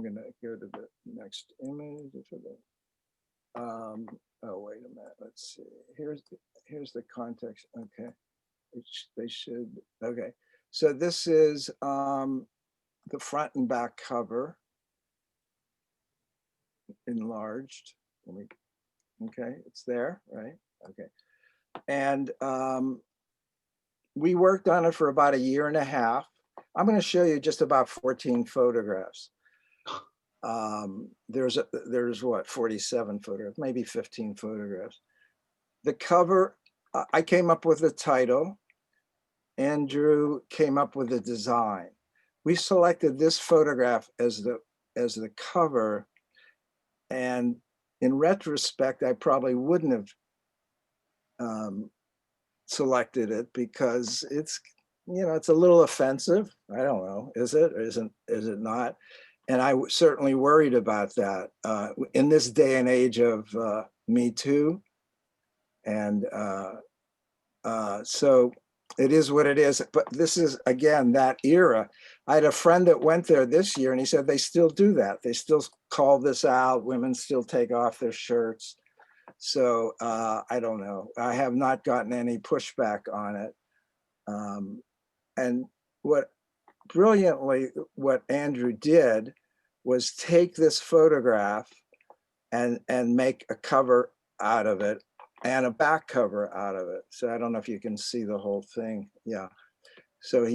Speaker 5: gonna go to the next image. Oh, wait a minute, let's see. Here's the context, okay. They should, okay. So this is the front and back cover, enlarged. Okay, it's there, right? Okay. And we worked on it for about 1.5 years. I'm going to show you just about 14 photographs. There's what, 47 photographs, maybe 15 photographs. The cover, I came up with the title. Andrew came up with the design. We selected this photograph as the cover, and in retrospect, I probably wouldn't have selected it because it's, it's a little offensive. I don't know, is it or is it not? And I was certainly worried about that in this day and age of Me Too. And so it is what it is. But this is, again, that era. I had a friend that went there this year, and he said they still do that. They still call this out. Women still take off their shirts. So I don't know. I have not gotten any pushback on it. And what Andrew did was take this photograph and make a cover out of it and a back cover out of it. So I don't know if you can see the whole thing. Yeah. So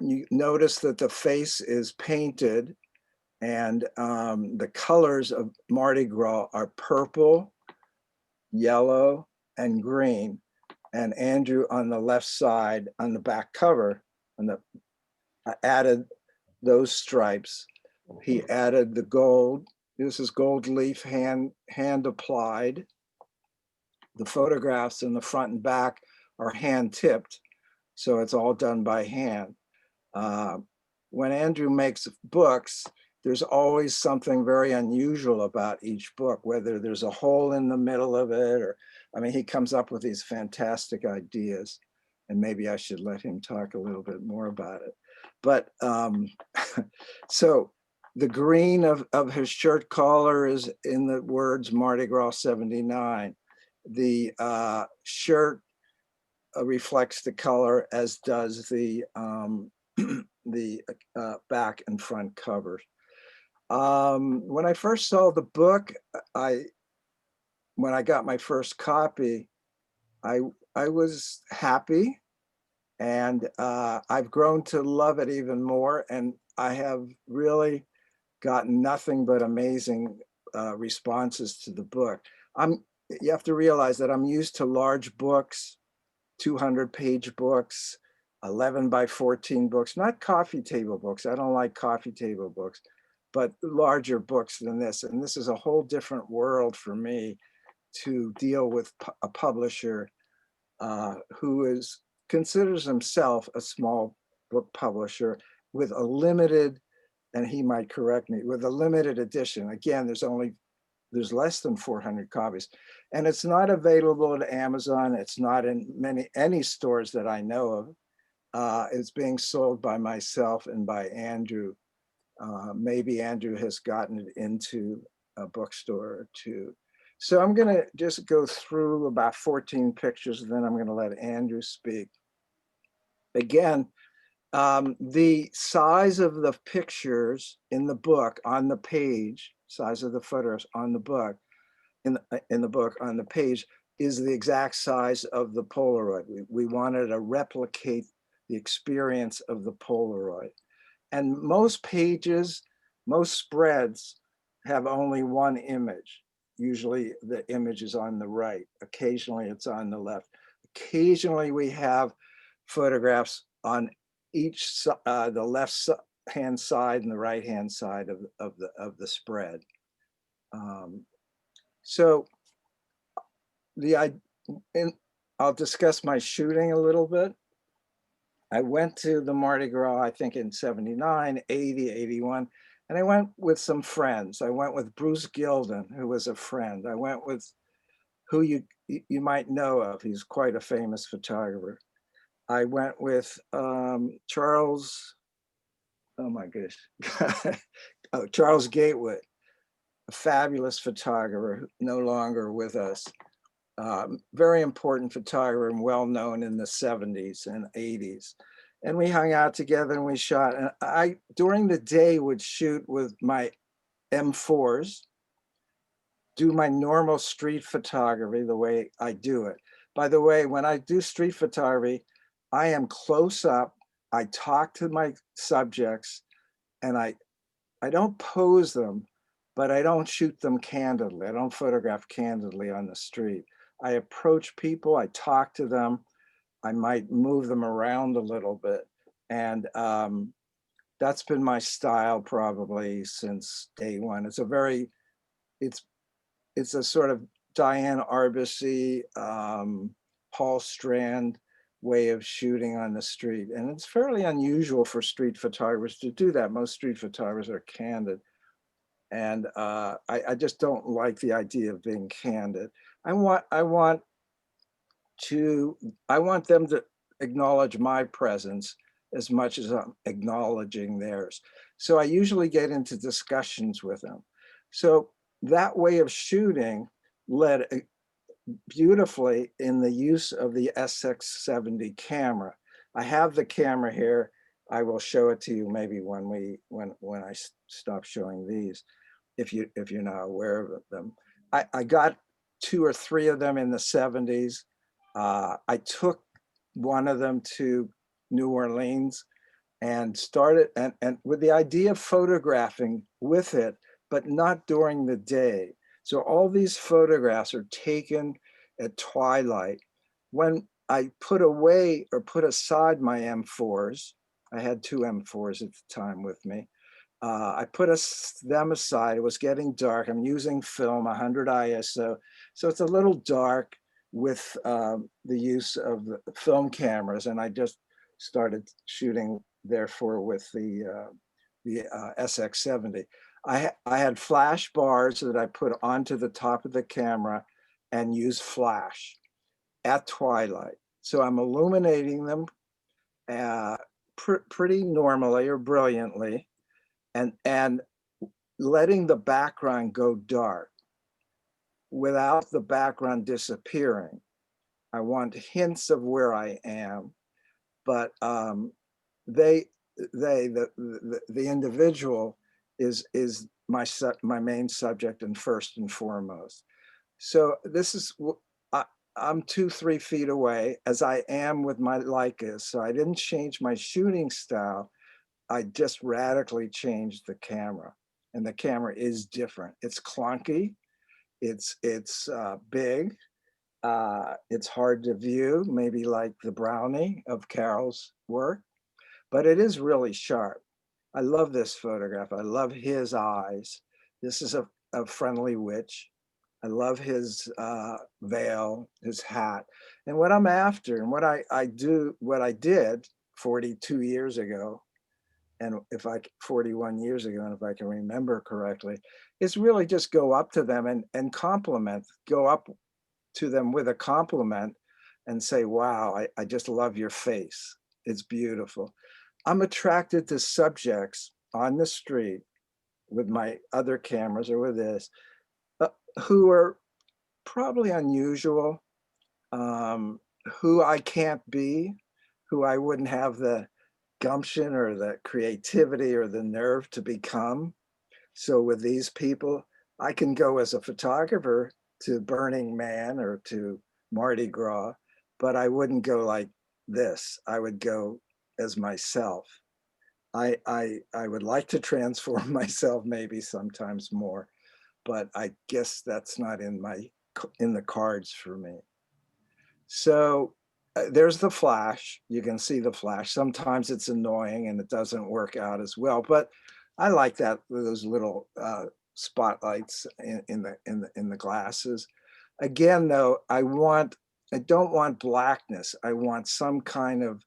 Speaker 5: you notice that the face is painted, and the colors of Mardi Gras are purple, yellow, and green. And Andrew on the left side on the back cover, added those stripes. He added the gold. This is gold leaf hand applied. The photographs in the front and back are hand tipped. So it's all done by hand. When Andrew makes books, there's always something very unusual about each book, whether there's a hole in the middle of it, or, I mean, he comes up with these fantastic ideas, and maybe I should let him talk a little bit more about it. But so the green of his shirt collar is in the words Mardi Gras 79. The shirt reflects the color, as does the back and front covers. When I first saw the book, when I got my first copy, I was happy, and I've grown to love it even more. And I have really gotten nothing but amazing responses to the book. You have to realize that I'm used to large books, 200-page books, 11 by 14 books, not coffee table books. I don't like coffee table books, but larger books than this. And this is a whole different world for me to deal with a publisher who considers himself a small book publisher with a limited, and he might correct me, with a limited edition. Again, there's less than 400 copies, and it's not available at Amazon. It's not in any stores that I know of. It's being sold by myself and by Andrew. Maybe Andrew has gotten it into a bookstore or two. So I'm going to just go through about 14 pictures, and then I'm going to let Andrew speak. Again, the size of the pictures in the book on the page, size of the photos on the book, in the book on the page, is the exact size of the Polaroid. We wanted to replicate the experience of the Polaroid. And most pages, most spreads have only one image. Usually the image is on the right. Occasionally it's on the left. Occasionally we have photographs on each the left hand side and the right hand side of the spread. So I'll discuss my shooting a little bit. I went to the Mardi Gras, I think in 79, 80, 81, and I went with some friends. I went with Bruce Gilden, who was a friend. I went with who you might know of. He's quite a famous photographer. I went with Charles, oh my gosh, Charles Gatewood, a fabulous photographer, no longer with us. Very important photographer and well known in the 70s and 80s. And we hung out together and we shot. And I, during the day, would shoot with my M4s, do my normal street photography the way I do it. By the way, when I do street photography, I am close up. I talk to my subjects, and I don't pose them, but I don't shoot them candidly. I don't photograph candidly on the street. I approach people, I talk to them, I might move them around a little bit. And that's been my style probably since day one. It's a sort of Diane Arbus-y, Paul Strand way of shooting on the street. And it's fairly unusual for street photographers to do that. Most street photographers are candid. And I just don't like the idea of being candid. I want them to acknowledge my presence as much as I'm acknowledging theirs. So I usually get into discussions with them. So that way of shooting led beautifully in the use of the SX70 camera. I have the camera here. I will show it to you maybe when I stop showing these, if you're not aware of them. I got 2 or 3 of them in the 70s. I took one of them to New Orleans and started and with the idea of photographing with it, but not during the day. So all these photographs are taken at twilight. When I put away or put aside my M4s, I had 2 M4s at the time with me. I put them aside. It was getting dark. I'm using film, 100 ISO. So it's a little dark with the use of the film cameras. And I just started shooting therefore with the SX70. I had flash bars that I put onto the top of the camera and use flash at twilight. So I'm illuminating them pretty normally or brilliantly, and letting the background go dark without the background disappearing. I want hints of where I am, but the individual is my main subject and first and foremost. So this is, I'm 2-3 feet away, as I am with my Leica. So I didn't change my shooting style. I just radically changed the camera, and the camera is different. It's clunky. It's big. It's hard to view, maybe like the Brownie of Carole's work, but it is really sharp. I love this photograph. I love his eyes. This is a friendly witch. I love his veil, his hat. And what I'm after, and what I did 42 years ago, and 41 years ago, and if I can remember correctly, is really just go up to them and compliment, go up to them with a compliment and say, wow, I just love your face. It's beautiful. I'm attracted to subjects on the street with my other cameras or with this, who are probably unusual, who I can't be, who I wouldn't have the gumption or the creativity or the nerve to become. So with these people, I can go as a photographer to Burning Man or to Mardi Gras, but I wouldn't go like this. I would go as myself. I would like to transform myself maybe sometimes more, but I guess that's not in the cards for me. So there's the flash. You can see the flash. Sometimes it's annoying and it doesn't work out as well, but I like that, those little spotlights in the glasses. Again, though, I don't want blackness. I want some kind of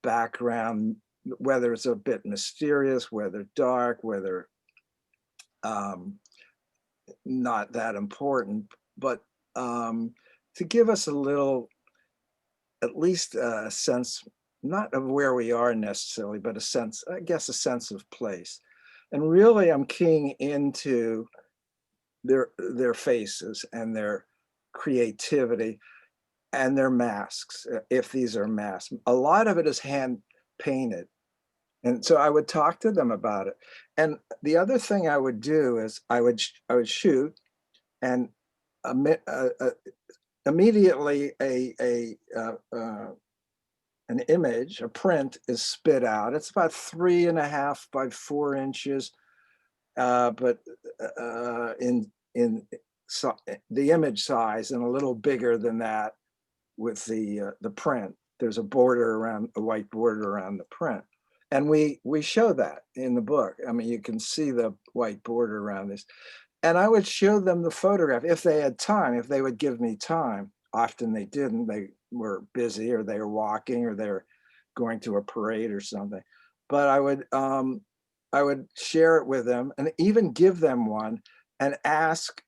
Speaker 5: background, whether it's a bit mysterious, whether dark, whether not that important, but to give us a little, at least a sense, not of where we are necessarily, but a sense, I guess, a sense of place. And really, I'm keying into their faces and their creativity and their masks, if these are masks. A lot of it is hand painted. And so I would talk to them about it. And the other thing I would do is I would shoot, and immediately an image, a print, is spit out. It's about 3.5 by 4 inches, but in the image size, and a little bigger than that with the print. There's a white border around the print. And we show that in the book. I mean, you can see the white border around this. And I would show them the photograph if they had time, if they would give me time. Often they didn't. They were busy, or they were walking, or they were going to a parade or something. But I would share it with them and even give them one and ask,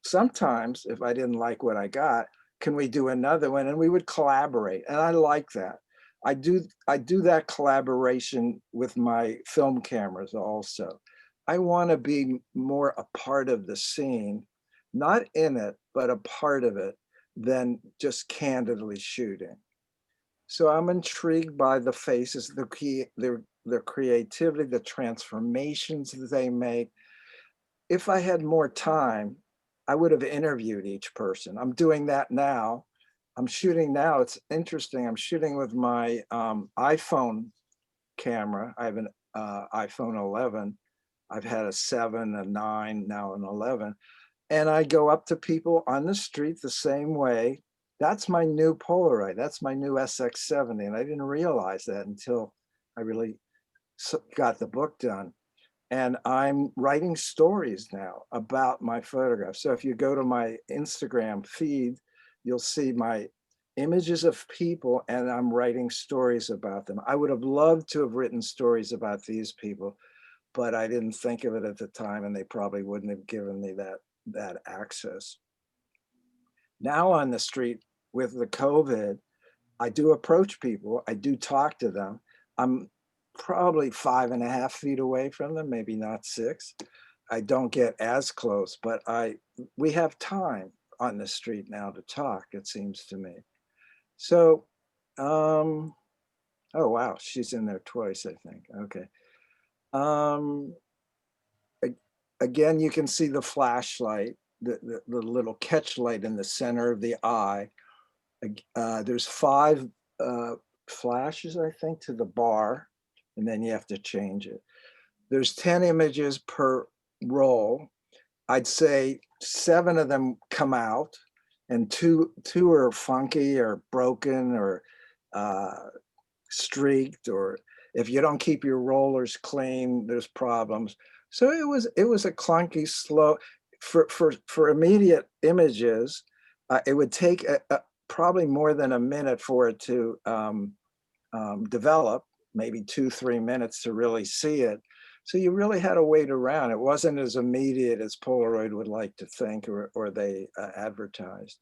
Speaker 5: sometimes if I didn't like what I got, can we do another one? And we would collaborate. And I like that. I do that collaboration with my film cameras also. I want to be more a part of the scene, not in it, but a part of it, than just candidly shooting. So I'm intrigued by the faces, their creativity, the transformations that they make. If I had more time, I would have interviewed each person. I'm doing that now. I'm shooting now. It's interesting. I'm shooting with my iPhone camera. I have an iPhone 11. I've had a 7, a 9, now an 11. And I go up to people on the street the same way. That's my new Polaroid. That's my new SX70. And I didn't realize that until I really got the book done. And I'm writing stories now about my photographs. So if you go to my Instagram feed, you'll see my images of people and I'm writing stories about them. I would have loved to have written stories about these people, but I didn't think of it at the time and they probably wouldn't have given me that access. Now on the street with the COVID, I do approach people, I do talk to them. I'm probably 5.5 feet away from them, maybe not 6. I don't get as close, but we have time on the street now to talk, it seems to me. So, oh wow, she's in there twice, I think. Okay. Again, you can see the flashlight, the little catch light in the center of the eye. There's 5 flashes, I think, to the bar, and then you have to change it. There's 10 images per roll. I'd say 7 of them come out, and two are funky or broken or streaked, or if you don't keep your rollers clean, there's problems. So it was a clunky, slow, for immediate images, it would take probably more than a minute for it to develop, maybe 2-3 minutes to really see it. So you really had to wait around. It wasn't as immediate as Polaroid would like to think, or they advertised.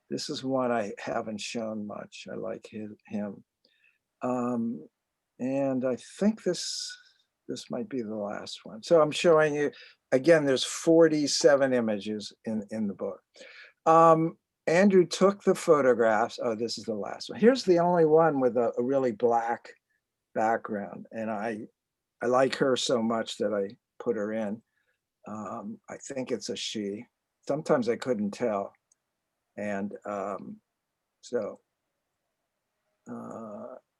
Speaker 5: This is one I haven't shown much. I like him. And I think this might be the last one. So I'm showing you, again, there's 47 images in the book. Andrew took the photographs. Oh, this is the last one. Here's the only one with a really black background. And I like her so much that I put her in. I think it's a she. Sometimes I couldn't tell. And so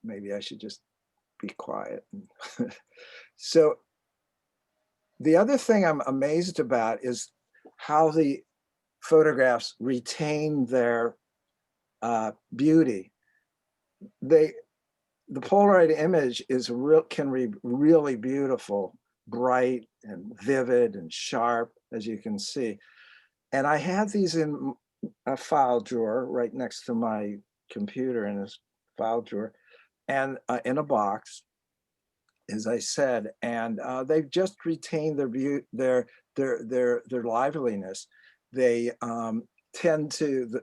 Speaker 5: maybe I should just be quiet. So the other thing I'm amazed about is how the photographs retain their beauty. The Polaroid image is can be really beautiful, bright and vivid and sharp, as you can see. And I have these in a file drawer right next to my computer, in this file drawer, and in a box, as I said, and they've just retained their liveliness. They tend to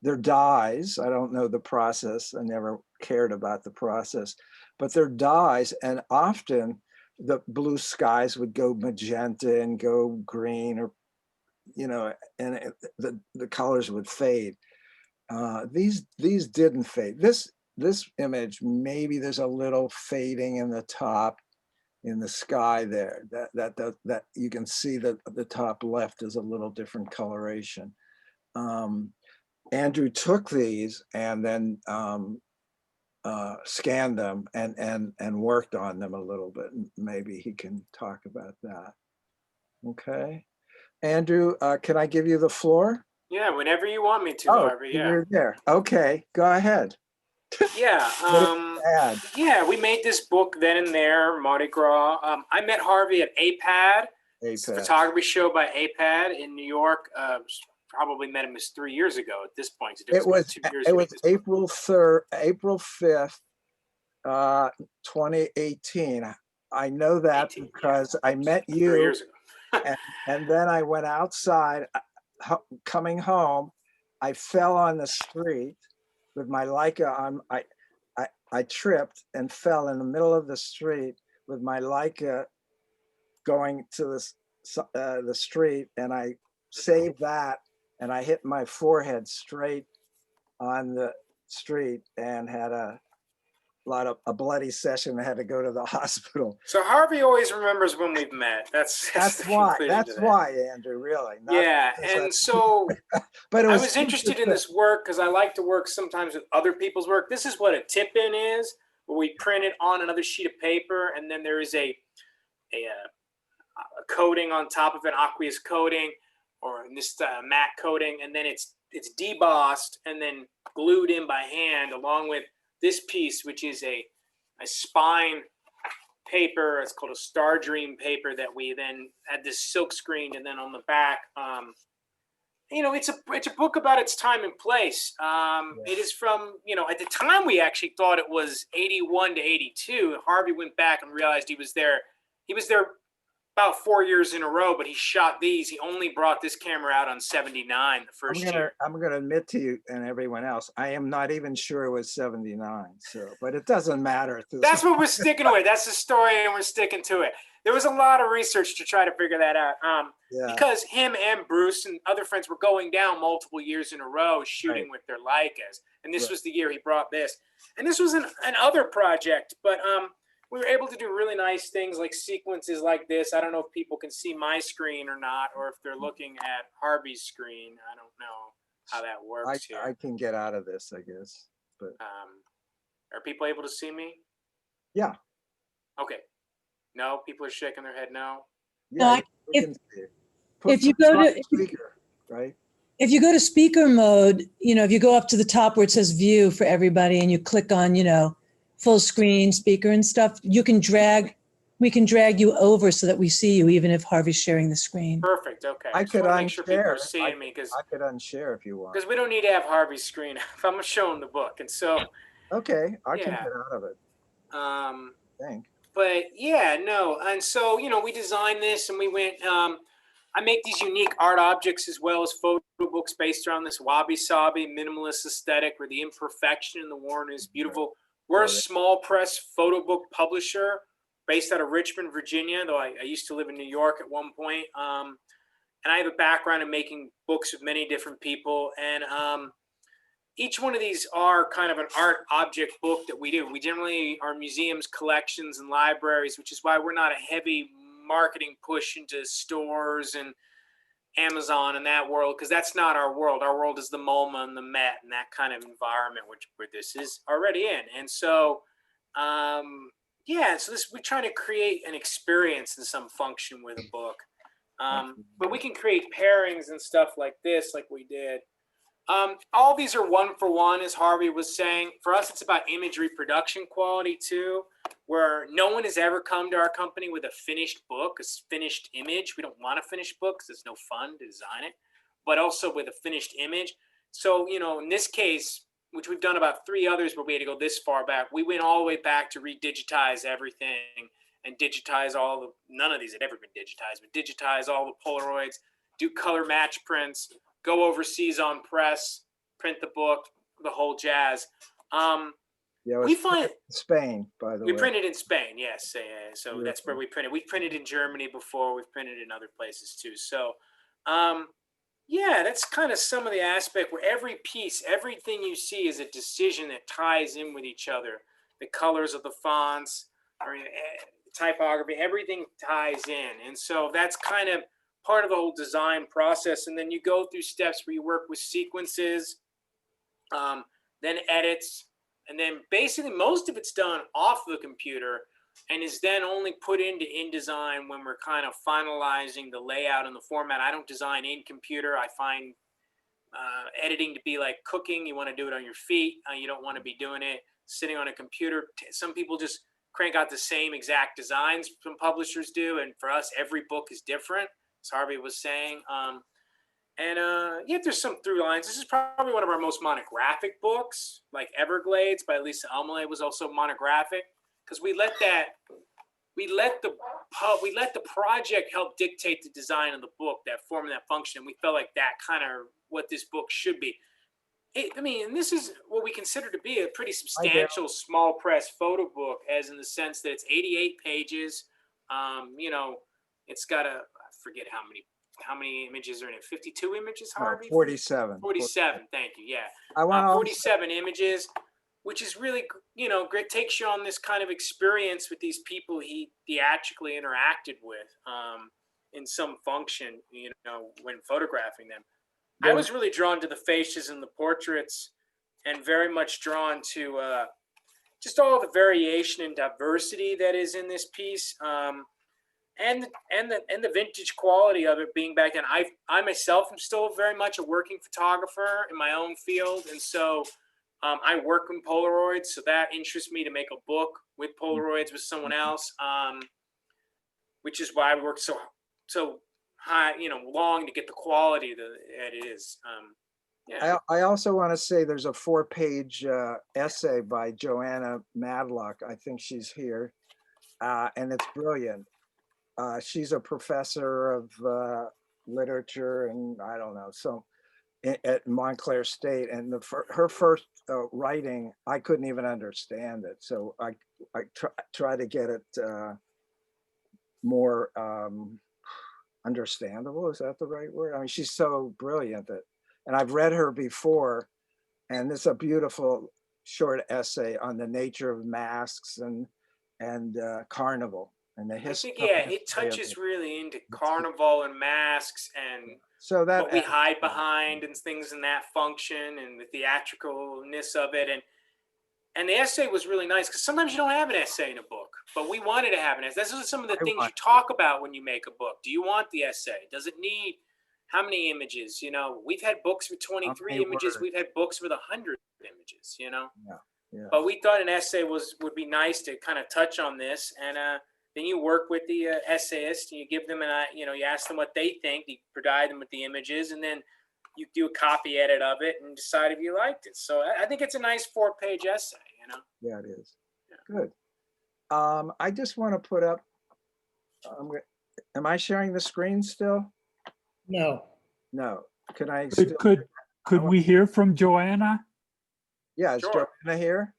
Speaker 5: their dyes. I don't know the process. I never cared about the process, but their dyes, and often the blue skies would go magenta and go green, or and the colors would fade. These didn't fade. This image, maybe there's a little fading in the top, in the sky there. That you can see that the top left is a little different coloration. Andrew took these and then scanned them and worked on them a little bit. Maybe he can talk about that. Okay, Andrew, can I give you the floor?
Speaker 3: Yeah, whenever you want me to,
Speaker 5: Oh,
Speaker 3: Harvey. Yeah.
Speaker 5: you're there. Okay, go ahead.
Speaker 3: Yeah. Yeah, we made this book then and there, Mardi Gras. I met Harvey at APAD. It's a photography show by APAD in New York. Probably met him 3 years ago at this point. So
Speaker 5: It was April 3rd, April 5th, 2018. I know that because I met you
Speaker 3: 3 years ago.
Speaker 5: and then I went outside. Coming home, I fell on the street with my Leica on. I tripped and fell in the middle of the street with my Leica going to the street, and I saved that, and I hit my forehead straight on the street and had a bloody session. I had to go to the hospital.
Speaker 3: So Harvey always remembers when we've met. That's
Speaker 5: why. That's why, Andrew. Really.
Speaker 3: Yeah, and so
Speaker 5: but
Speaker 3: I was interested in this work because I like to work sometimes with other people's work. This is what a tip-in is, where we print it on another sheet of paper, and then there is a coating on top of an aqueous coating, or this matte coating, and then it's debossed and then glued in by hand, along with this piece, which is a spine paper. It's called a Star Dream paper that we then had this silk screened, and then on the back it's a book about its time and place. It is from, at the time we actually thought it was 81 to 82. Harvey went back and realized he was there. He was there about 4 years in a row, but he shot these. He only brought this camera out on 79, the first year.
Speaker 5: I'm gonna admit to you and everyone else, I am not even sure it was 79. So, but it doesn't matter.
Speaker 3: That's what we're sticking with. That's the story, and we're sticking to it. There was a lot of research to try to figure that out. Because him and Bruce and other friends were going down multiple years in a row shooting with their Leicas. And this was the year he brought this. And this was an other project, but we were able to do really nice things like sequences like this. I don't know if people can see my screen or not, or if they're looking at Harvey's screen. I don't know how that works here.
Speaker 5: I can get out of this, I guess. But
Speaker 3: are people able to see me?
Speaker 5: Yeah.
Speaker 3: Okay. No, people are shaking their head no.
Speaker 5: Yeah,
Speaker 17: if you go to
Speaker 5: speaker, right?
Speaker 17: If you go to speaker mode, if you go up to the top where it says view for everybody and you click on, full screen speaker and stuff, we can drag you over so that we see you, even if Harvey's sharing the screen.
Speaker 3: Perfect. Okay.
Speaker 5: I could
Speaker 3: make sure people are
Speaker 5: unshare.
Speaker 3: seeing me because
Speaker 5: I could unshare if you want.
Speaker 3: Because we don't need to have Harvey's screen if I'm showing the book, and so.
Speaker 5: Okay, I can get out of it. Thanks.
Speaker 3: But yeah, no, and so we designed this, and we went. I make these unique art objects as well as photo books based around this wabi-sabi minimalist aesthetic, where the imperfection in the worn is beautiful. We're a small press photo book publisher based out of Richmond, Virginia, though I used to live in New York at one point. And I have a background in making books with many different people. And each one of these are kind of an art object book that we do. We generally are museums, collections, and libraries, which is why we're not a heavy marketing push into stores and Amazon and that world, because that's not our world. Our world is the MoMA and the Met and that kind of environment, where this is already in. And so, so we're trying to create an experience in some function with a book. But we can create pairings and stuff like this, like we did. All these are one for one, as Harvey was saying. For us, it's about image reproduction quality too, where no one has ever come to our company with a finished book, a finished image. We don't want a finished book because it's no fun to design it, but also with a finished image. So, in this case, which we've done about 3 others where we had to go this far back, we went all the way back to redigitize everything and digitize none of these had ever been digitized, but digitize all the Polaroids, do color match prints, go overseas on press, print the book, the whole jazz. We find
Speaker 5: Spain, by the way.
Speaker 3: We printed in Spain, yes. So that's where we printed. We've printed in Germany before. We've printed in other places too. So, that's kind of some of the aspect where every piece, everything you see is a decision that ties in with each other. The colors of the fonts, or typography, everything ties in. And so that's kind of part of the whole design process. And then you go through steps where you work with sequences, then edits, and then basically most of it's done off the computer and is then only put into InDesign when we're kind of finalizing the layout and the format. I don't design in computer. I find editing to be like cooking. You want to do it on your feet. You don't want to be doing it sitting on a computer. Some people just crank out the same exact designs some publishers do. And for us, every book is different, as Harvey was saying. There's some through lines. This is probably one of our most monographic books, like Everglades by Lisa Elmele was also monographic, because we let the project help dictate the design of the book, that form and that function. And we felt like that kind of what this book should be. And this is what we consider to be a pretty substantial small press photo book, as in the sense that it's 88 pages. It's got I forget how many images are in it. 52 images, Harvey?
Speaker 5: 47.
Speaker 3: 47, thank you, yeah.
Speaker 5: I want
Speaker 3: 47 images, which is really, great. Takes you on this kind of experience with these people he theatrically interacted with in some function, when photographing them. I was really drawn to the faces and the portraits, and very much drawn to just all the variation and diversity that is in this piece. And the vintage quality of it being back then. I myself am still very much a working photographer in my own field, and so I work with Polaroids, so that interests me to make a book with Polaroids with someone else, which is why I work so high, long to get the quality that it is. Yeah.
Speaker 5: I also want to say there's a 4-page essay by Joanna Madlock. I think she's here, and it's brilliant. She's a professor of literature and I don't know, so at Montclair State, and her first writing, I couldn't even understand it. So I try to get it more understandable. Is that the right word? I mean, she's so brilliant and I've read her before, and it's a beautiful short essay on the nature of masks and carnival and the history.
Speaker 3: I think, yeah, it touches really into carnival and masks and
Speaker 5: so that
Speaker 3: what we hide behind and things in that function and the theatricalness of it. And the essay was really nice because sometimes you don't have an essay in a book, but we wanted to have an essay. Those are some of the things you talk about when you make a book. Do you want the essay? Does it need how many images? We've had books with 23 images. We've had books with 100 images,
Speaker 5: Yeah.
Speaker 3: But we thought an essay would be nice to kind of touch on this. And then you work with the essayist and you give them you ask them what they think, you provide them with the images, and then you do a copy edit of it and decide if you liked it. So I think it's a nice 4-page essay,
Speaker 5: Yeah, it is. Yeah. Good. I just want to put up, am I sharing the screen still?
Speaker 1: No.
Speaker 5: No. Can I?
Speaker 9: Could we hear from Joanna?
Speaker 5: Yeah, is
Speaker 3: Sure.
Speaker 5: Joanna here?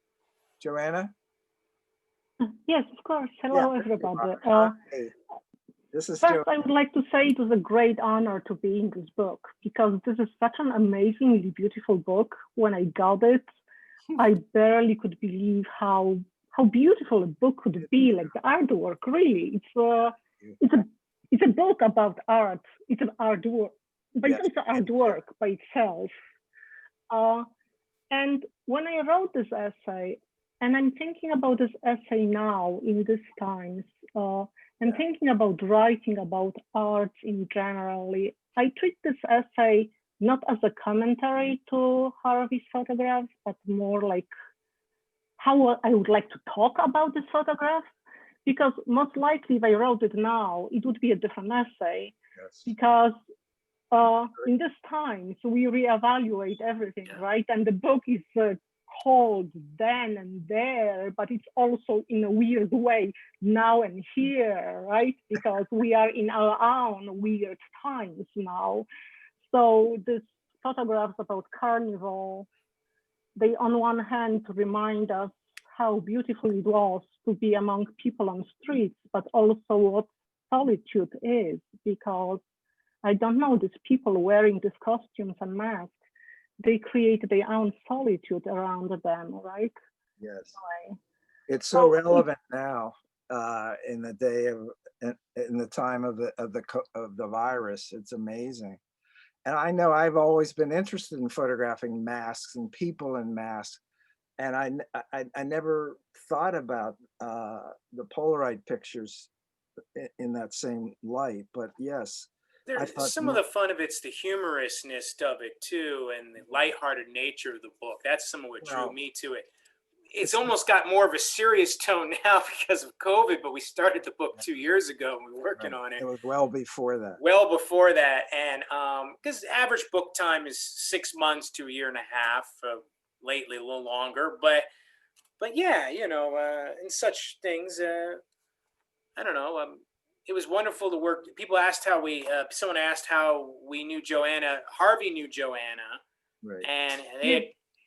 Speaker 5: Joanna?
Speaker 18: Yes, of course. Hello, everybody.
Speaker 5: Hey, this is
Speaker 18: First, I would like to say it was a great honor to be in this book because this is such an amazingly beautiful book. When I got it, I barely could believe how beautiful a book could be. Like the artwork, really. It's a book about art. It's an artwork, but it's also artwork by itself. And when I wrote this essay, and I'm thinking about this essay now in these times, I'm thinking about writing about art in generally. I treat this essay not as a commentary to Harvey's photographs, but more like how I would like to talk about this photograph. Because most likely if I wrote it now, it would be a different essay.
Speaker 5: Yes.
Speaker 18: Because in this time, so we reevaluate everything, right? And the book is called then and there, but it's also in a weird way now and here, right? Because we are in our own weird times now. So these photographs about carnival, they on one hand remind us how beautiful it was to be among people on streets, but also what solitude is, because I don't know, these people wearing these costumes and masks, they create their own solitude around them, right?
Speaker 5: Yes. It's so relevant now in the day of, in the time of the virus. It's amazing. And I know I've always been interested in photographing masks and people in masks. And I never thought about the Polaroid pictures in that same light, but yes.
Speaker 3: Some of the fun of it's the humorousness of it too, and the lighthearted nature of the book. That's some of what drew me to it. It's almost got more of a serious tone now because of COVID, but we started the book 2 years ago and we were working on it.
Speaker 5: It was well before that.
Speaker 3: Well before that, and because average book time is 6 months to a year and a half. Lately, a little longer, but yeah, in such things, I don't know. It was wonderful to work. People asked how someone asked how we knew Joanna. Harvey knew Joanna,
Speaker 5: right?
Speaker 3: And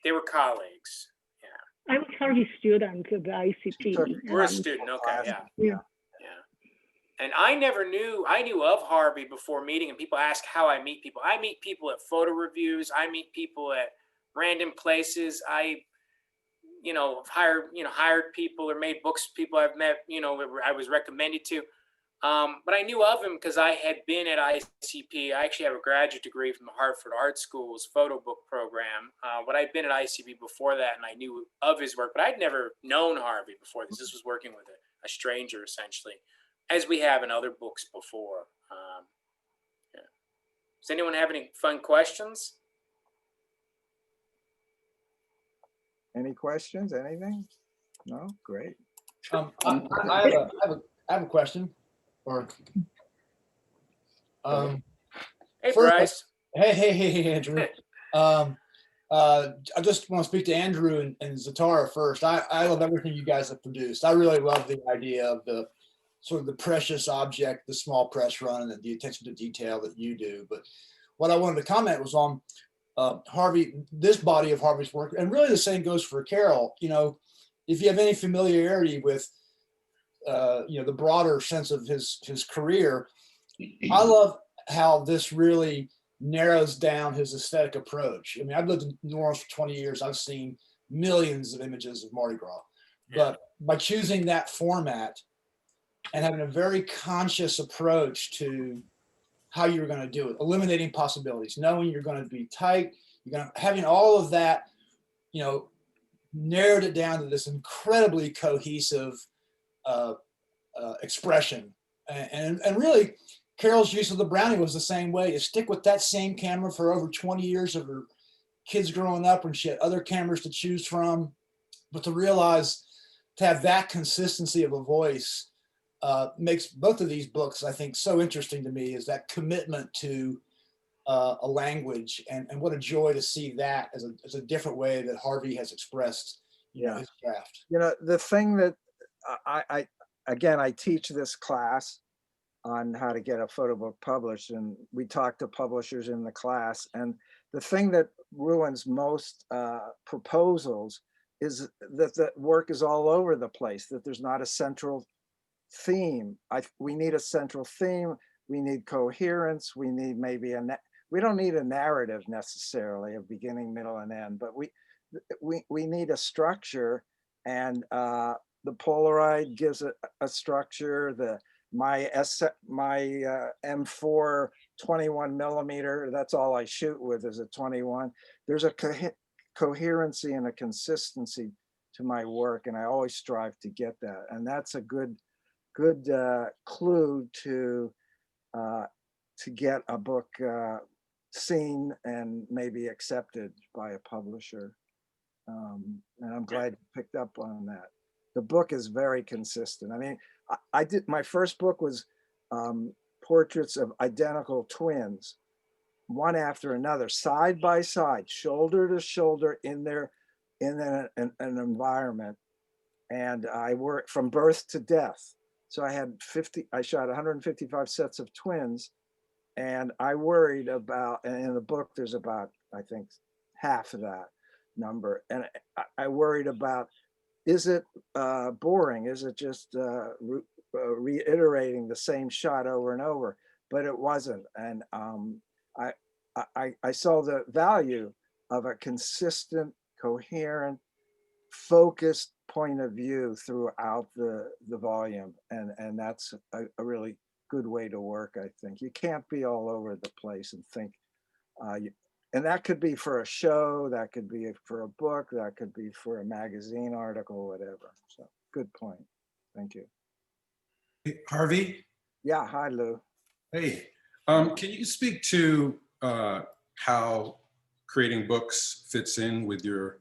Speaker 3: they were colleagues.
Speaker 18: Yeah. I was Harvey's student at the ICP.
Speaker 3: We're a student, okay, yeah. And I knew of Harvey before meeting him. People ask how I meet people. I meet people at photo reviews. I meet people at random places. I hired people or made books people I've met, I was recommended to. But I knew of him because I had been at ICP. I actually have a graduate degree from the Hartford Art School's photo book program. But I'd been at ICP before that, and I knew of his work, but I'd never known Harvey before this. This was working with a stranger, essentially, as we have in other books before. Does anyone have any fun questions?
Speaker 5: Any questions? Anything? No? Great.
Speaker 19: I have a question. Or
Speaker 3: Hey,
Speaker 19: First,
Speaker 3: Bryce.
Speaker 19: hey, Andrew. I just want to speak to Andrew and Zatara first. I love everything you guys have produced. I really love the idea of the sort of the precious object, the small press run, and the attention to detail that you do. But what I wanted to comment was on Harvey, this body of Harvey's work, and really the same goes for Carole. You know, if you have any familiarity with, you know, the broader sense of his career, I love how this really narrows down his aesthetic approach. I mean, I've lived in New Orleans for 20 years. I've seen millions of images of Mardi Gras, but by choosing that format and having a very conscious approach to how you're going to do it, eliminating possibilities, knowing you're going to be tight, having all of that, you know, narrowed it down to this incredibly cohesive expression. And really, Carole's use of the Brownie was the same way. You stick with that same camera for over 20 years of her kids growing up, and she had other cameras to choose from. But to realize, to have that consistency of a voice makes both of these books, I think, so interesting to me, is that commitment to a language, and what a joy to see that as a different way that Harvey has expressed, you know, his craft.
Speaker 5: You know, the thing that I teach this class on how to get a photo book published, and we talk to publishers in the class, and the thing that ruins most proposals is that the work is all over the place, that there's not a central theme. We need a central theme, we need coherence, we need maybe we don't need a narrative necessarily of beginning, middle, and end, but we need a structure, and the Polaroid gives a structure. My M4 21 millimeter, that's all I shoot with, is a 21. There's a coherency and a consistency to my work, and I always strive to get that. And that's a good clue to get a book seen and maybe accepted by a publisher. And I'm glad you picked up on that. The book is very consistent. I mean, I did, my first book was portraits of identical twins, one after another, side by side, shoulder to shoulder in an environment. And I worked from birth to death. So I shot 155 sets of twins, and I worried about, and in the book, there's about, I think, half of that number. And I worried about, is it boring? Is it just reiterating the same shot over and over? But it wasn't. And I saw the value of a consistent, coherent, focused point of view throughout the volume. And that's a really good way to work, I think. You can't be all over the place and think, and that could be for a show, that could be for a book, that could be for a magazine article, whatever. So good point. Thank you.
Speaker 20: Hey, Harvey?
Speaker 5: Yeah, hi, Lou.
Speaker 20: Hey, can you speak to how creating books fits in with your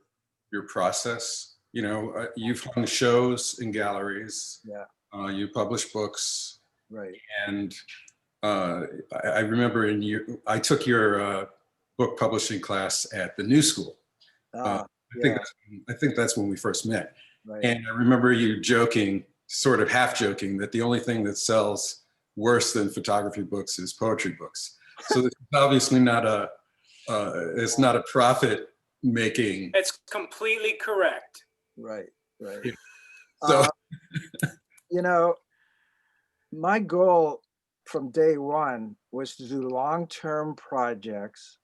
Speaker 20: process? You know, you've hung shows in galleries.
Speaker 5: Yeah.
Speaker 20: You publish books.
Speaker 5: Right.
Speaker 20: And I remember I took your book publishing class at the New School. I think that's when we first met.
Speaker 5: Right.
Speaker 20: And I remember you joking, sort of half joking, that the only thing that sells worse than photography books is poetry books. So it's obviously not it's not a profit making.
Speaker 3: That's completely correct.
Speaker 5: Right.
Speaker 20: Yeah. So,
Speaker 5: you know, my goal from day one was to do long-term projects.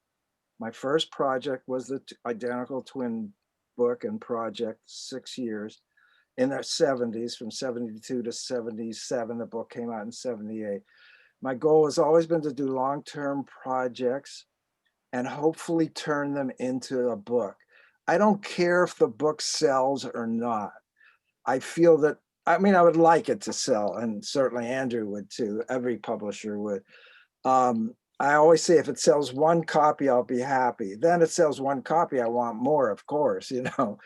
Speaker 5: My first project was the identical twin book and project, 6 years in the 70s, from 72 to 77. The book came out in 78. My goal has always been to do long-term projects and hopefully turn them into a book. I don't care if the book sells or not. I feel that, I mean, I would like it to sell, and certainly Andrew would too. Every publisher would. I always say, if it sells one copy, I'll be happy. Then it sells one copy, I want more, of course, you know.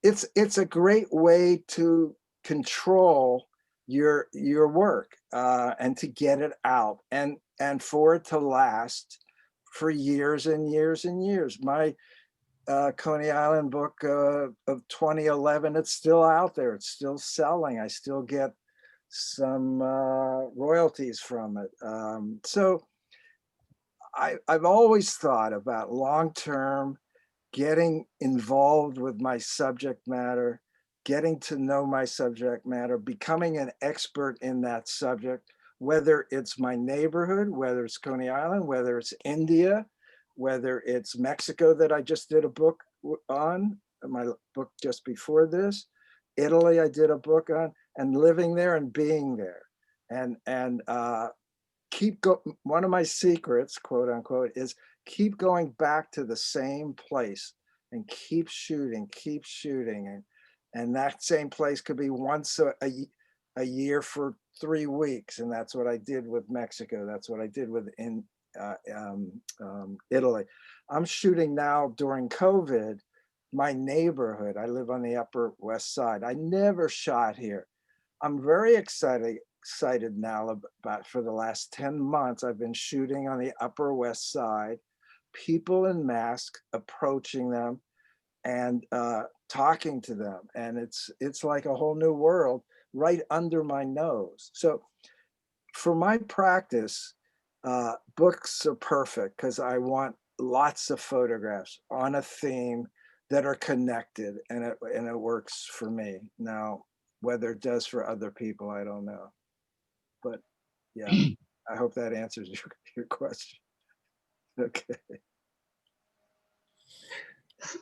Speaker 5: It's a great way to control your work. and to get it out and for it to last for years and years and years. My Coney Island book of 2011, it's still out there. It's still selling. I still get some royalties from it. So I've always thought about long-term, getting involved with my subject matter, getting to know my subject matter, becoming an expert in that subject, whether it's my neighborhood, whether it's Coney Island, whether it's India, whether it's Mexico that I just did a book on, my book just before this, Italy I did a book on, and living there and being there. And one of my secrets, quote unquote, is keep going back to the same place and keep shooting. And that same place could be once a year for 3 weeks. And that's what I did with Mexico. That's what I did with Italy. I'm shooting now during COVID, my neighborhood. I live on the Upper West Side. I never shot here. I'm very excited now about, for the last 10 months, I've been shooting on the Upper West Side, people in masks, approaching them and talking to them. And it's like a whole new world right under my nose. So for my practice, books are perfect because I want lots of photographs on a theme that are connected, and it works for me. Now, whether it does for other people, I don't know. But yeah, I hope that answers your question. Okay.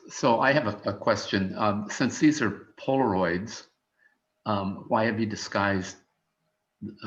Speaker 6: So I have a question. Since these are Polaroids, why have you disguised,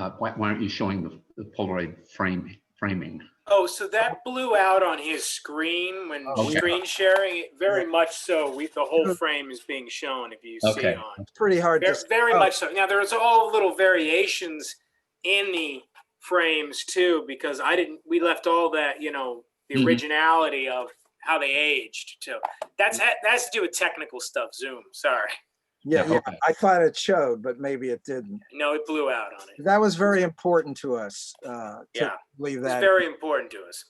Speaker 6: why aren't you showing the Polaroid framing?
Speaker 3: Oh, so that blew out on his screen when screen sharing. It very much so. The whole frame is being shown. If you see on,
Speaker 5: it's pretty hard.
Speaker 3: Very much so. Now there's all little variations in the frames too, because we left all that, the originality of how they aged. So that's to do with technical stuff. Zoom. Sorry.
Speaker 5: Yeah, I thought it showed, but maybe it didn't.
Speaker 3: No, it blew out on it.
Speaker 5: That was very important to us. To leave that.
Speaker 3: It's very important to us.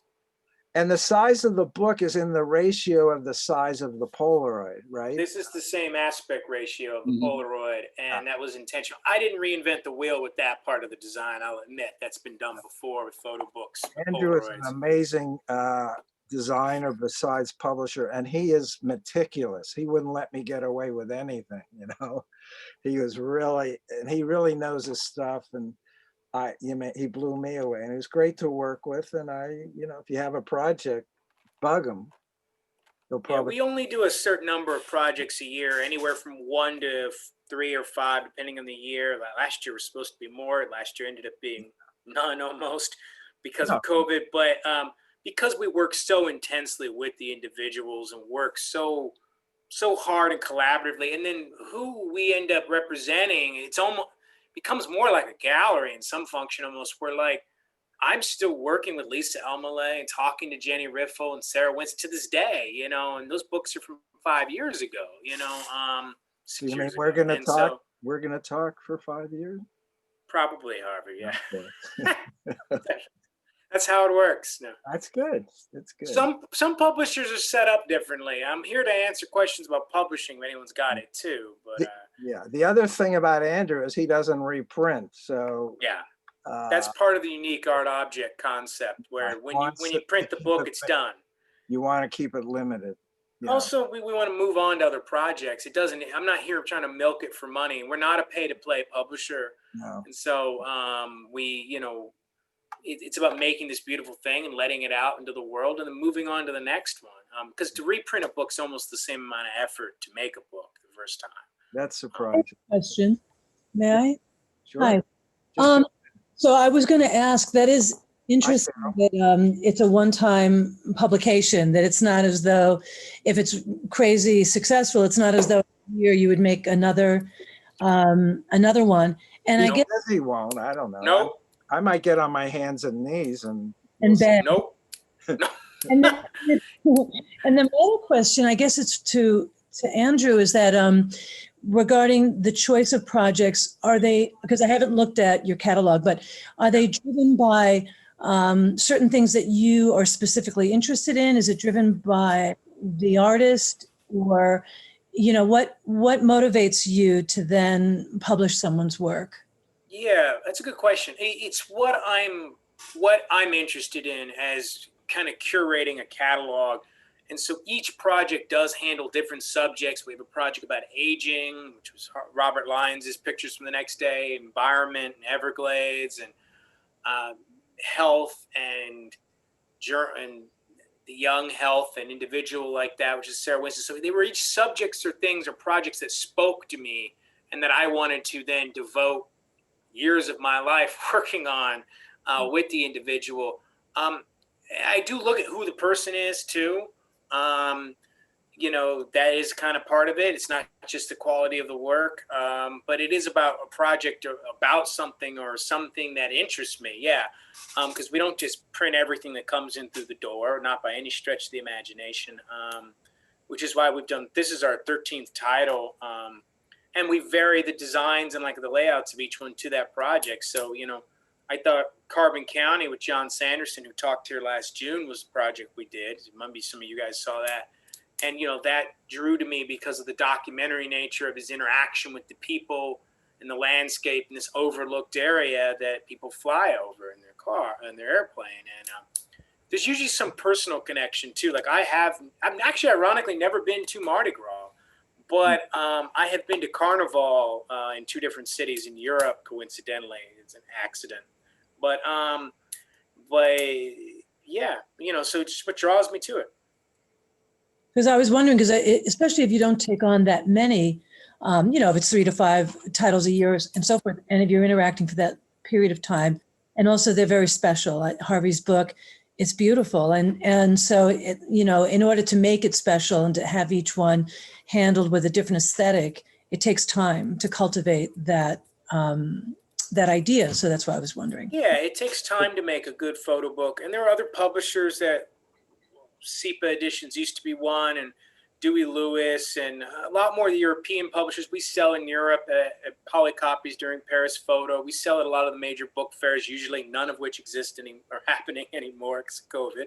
Speaker 5: And the size of the book is in the ratio of the size of the Polaroid, right?
Speaker 3: This is the same aspect ratio of the Polaroid, and that was intentional. I didn't reinvent the wheel with that part of the design. I'll admit that's been done before with photo books.
Speaker 5: Andrew is an amazing designer besides publisher, and he is meticulous. He wouldn't let me get away with anything, He was really, and he really knows his stuff, and he blew me away, and he was great to work with. And if you have a project, bug him. They'll probably.
Speaker 3: We only do a certain number of projects a year, anywhere from 1 to 3 or 5, depending on the year. Last year was supposed to be more. Last year ended up being none almost because of COVID, but because we work so intensely with the individuals and work so hard and collaboratively, and then who we end up representing, it's almost becomes more like a gallery in some function almost, where like I'm still working with Lisa Elmaleh and talking to Jenny Riffle and Sarah Winston to this day, and those books are from 5 years ago,
Speaker 5: So you mean we're gonna talk? So, we're gonna talk for 5 years?
Speaker 3: Probably, Harvey. Yeah. That's how it works. No.
Speaker 5: That's good. That's good.
Speaker 3: Some publishers are set up differently. I'm here to answer questions about publishing if anyone's got it too. But
Speaker 5: the other thing about Andrew is he doesn't reprint. So
Speaker 3: that's part of the unique art object concept, where when you print the book, it's done.
Speaker 5: You want to keep it limited.
Speaker 3: Also, we want to move on to other projects. I'm not here trying to milk it for money. We're not a pay-to-play publisher.
Speaker 5: No.
Speaker 3: And so it's about making this beautiful thing and letting it out into the world and then moving on to the next one. Because to reprint a book's almost the same amount of effort to make a book the first time.
Speaker 5: That's surprising.
Speaker 17: Question. May I?
Speaker 5: Sure.
Speaker 17: Hi. So I was going to ask, that is interesting that it's a one-time publication, that it's not as though if it's crazy successful, it's not as though here you would make another one. And I guess
Speaker 5: he won't. I don't know.
Speaker 3: Nope.
Speaker 5: I might get on my hands and knees and
Speaker 17: beg.
Speaker 3: Nope.
Speaker 17: And then my other question, I guess it's to Andrew, is that regarding the choice of projects, are they, because I haven't looked at your catalog, but are they driven by certain things that you are specifically interested in? Is it driven by the artist, or, you know, what motivates you to then publish someone's work?
Speaker 3: Yeah, that's a good question. It's what I'm interested in as kind of curating a catalog. And so each project does handle different subjects. We have a project about aging, which was Robert Lyons' Pictures from the Next Day, environment and Everglades, and health and the young health and individual like that, which is Sarah Winston. So they were each subjects or things or projects that spoke to me and that I wanted to then devote years of my life working on with the individual. I do look at who the person is too. You know, that is kind of part of it. It's not just the quality of the work, but it is about a project or about something or something that interests me. Yeah. Because we don't just print everything that comes in through the door, not by any stretch of the imagination, which is why this is our 13th title. And we vary the designs and like the layouts of each one to that project. So, you know, I thought Carbon County with John Sanderson, who talked here last June, was a project we did. Maybe some of you guys saw that. And, you know, that drew to me because of the documentary nature of his interaction with the people and the landscape in this overlooked area that people fly over in their car, in their airplane. And there's usually some personal connection too. Like I've actually ironically never been to Mardi Gras, but I have been to Carnival in 2 different cities in Europe, coincidentally. It's an accident. But yeah, you know, so it's just what draws me to it.
Speaker 17: Because I was wondering, because especially if you don't take on that many, you know, if it's 3 to 5 titles a year and so forth, and if you're interacting for that period of time, and also they're very special. Like Harvey's book, it's beautiful, and so you know, in order to make it special and to have each one handled with a different aesthetic, it takes time to cultivate that that idea. So that's why I was wondering.
Speaker 3: Yeah, it takes time to make a good photo book, and there are other publishers that. SEPA editions used to be one, and Dewey Lewis, and a lot more of the European publishers. We sell in Europe at Polycopies during Paris Photo. We sell at a lot of the major book fairs, usually none of which exist or happening anymore because of COVID.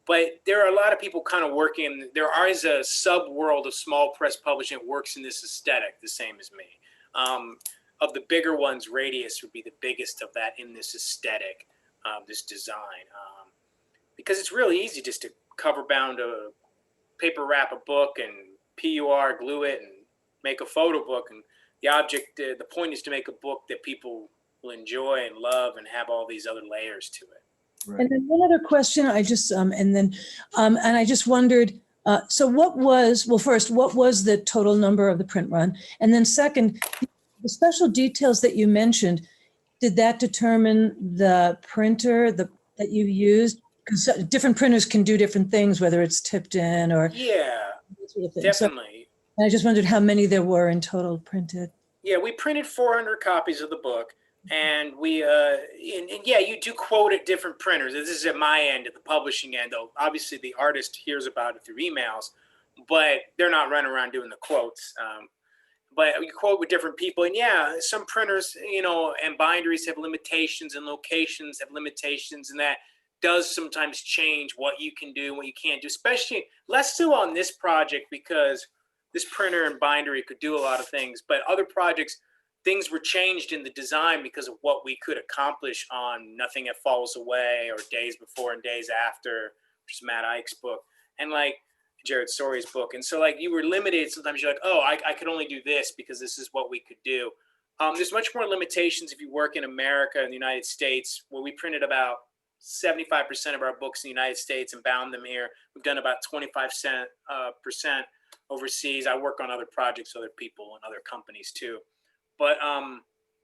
Speaker 3: But there are a lot of people kind of working. There is a sub-world of small press publishing that works in this aesthetic, the same as me. Of the bigger ones, Radius would be the biggest of that in this aesthetic, this design. Because it's really easy just to cover bound a paper wrap a book and PUR glue it and make a photo book, and the point is to make a book that people will enjoy and love and have all these other layers to it.
Speaker 17: Right. And then one other question, I just and I just wondered, so first, what was the total number of the print run? And then second, the special details that you mentioned, did that determine the printer that you used? Because different printers can do different things, whether it's tipped in or
Speaker 3: sort of thing. Definitely.
Speaker 17: So I just wondered how many there were in total printed.
Speaker 3: Yeah, we printed 400 copies of the book, and we yeah, you do quote at different printers. This is at my end, at the publishing end, though. Obviously, the artist hears about it through emails, but they're not running around doing the quotes. But you quote with different people, and yeah, some printers, you know, and binderies have limitations, and locations have limitations, and that does sometimes change what you can do, what you can't do, especially less so on this project because this printer and bindery could do a lot of things, but other projects, things were changed in the design because of what we could accomplish on Nothing That Falls Away or Days Before and Days After, which is Matt Ike's book, and like Jared Story's book. And so like you were limited. Sometimes you're like, oh, I could only do this because this is what we could do. There's much more limitations if you work in America and the United States, where we printed about 75% of our books in the United States and bound them here. We've done about 25% overseas. I work on other projects, other people and other companies too. But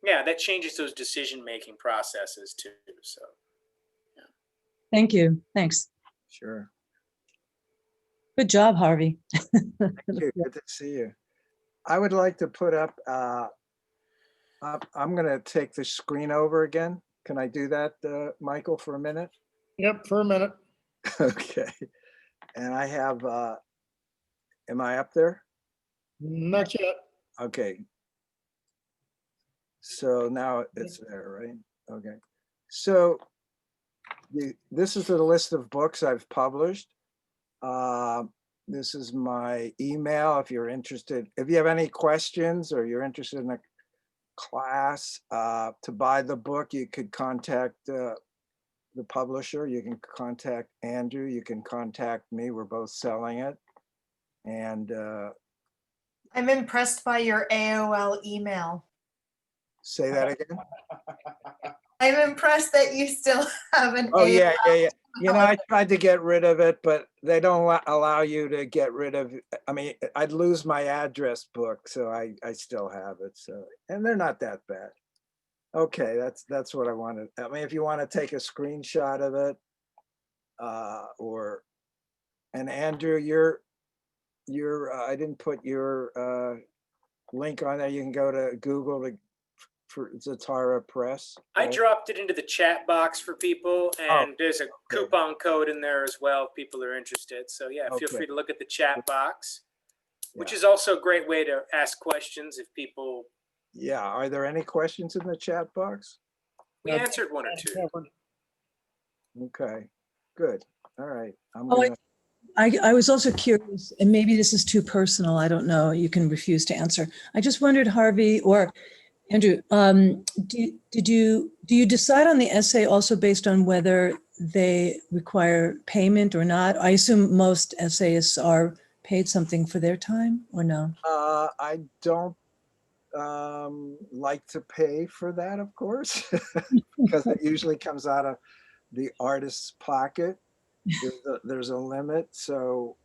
Speaker 3: yeah, that changes those decision-making processes too. So, yeah.
Speaker 17: Thank you. Thanks.
Speaker 5: Sure.
Speaker 17: Good job, Harvey.
Speaker 5: Thank you. Good to see you. I would like to put up, I'm going to take the screen over again. Can I do that, Michael, for a minute?
Speaker 1: Yep, for a minute.
Speaker 5: Okay. And I have, am I up there?
Speaker 1: Not yet.
Speaker 5: Okay. So now it's there, right? Okay. So this is the list of books I've published. This is my email if you're interested. If you have any questions or you're interested in a class to buy the book, you could contact the publisher. You can contact Andrew. You can contact me. We're both selling it. And
Speaker 14: I'm impressed by your AOL email.
Speaker 5: say that again.
Speaker 14: I'm impressed that you still have an
Speaker 5: Oh,
Speaker 14: AOL.
Speaker 5: yeah. You know, I tried to get rid of it, but they don't allow you to get rid of, I mean, I'd lose my address book, so I still have it. So, and they're not that bad. Okay, that's what I wanted. I mean, if you want to take a screenshot of it, and Andrew, I didn't put your link on there. You can go to Google for Zatara Press.
Speaker 3: I
Speaker 5: right?
Speaker 3: dropped it into the chat box for people, and there's a coupon code in there as well if people are interested. So yeah, feel free to look at the chat box, which is also a great way to ask questions if people.
Speaker 5: Yeah, are there any questions in the chat box?
Speaker 3: We answered one or two.
Speaker 5: Okay, good. All right.
Speaker 17: I was also curious, and maybe this is too personal, I don't know, you can refuse to answer. I just wondered, Harvey or Andrew, do you decide on the essay also based on whether they require payment or not? I assume most essayists are paid something for their time, or no?
Speaker 5: I don't like to pay for that, of course, because it usually comes out of the artist's pocket. There's a limit, so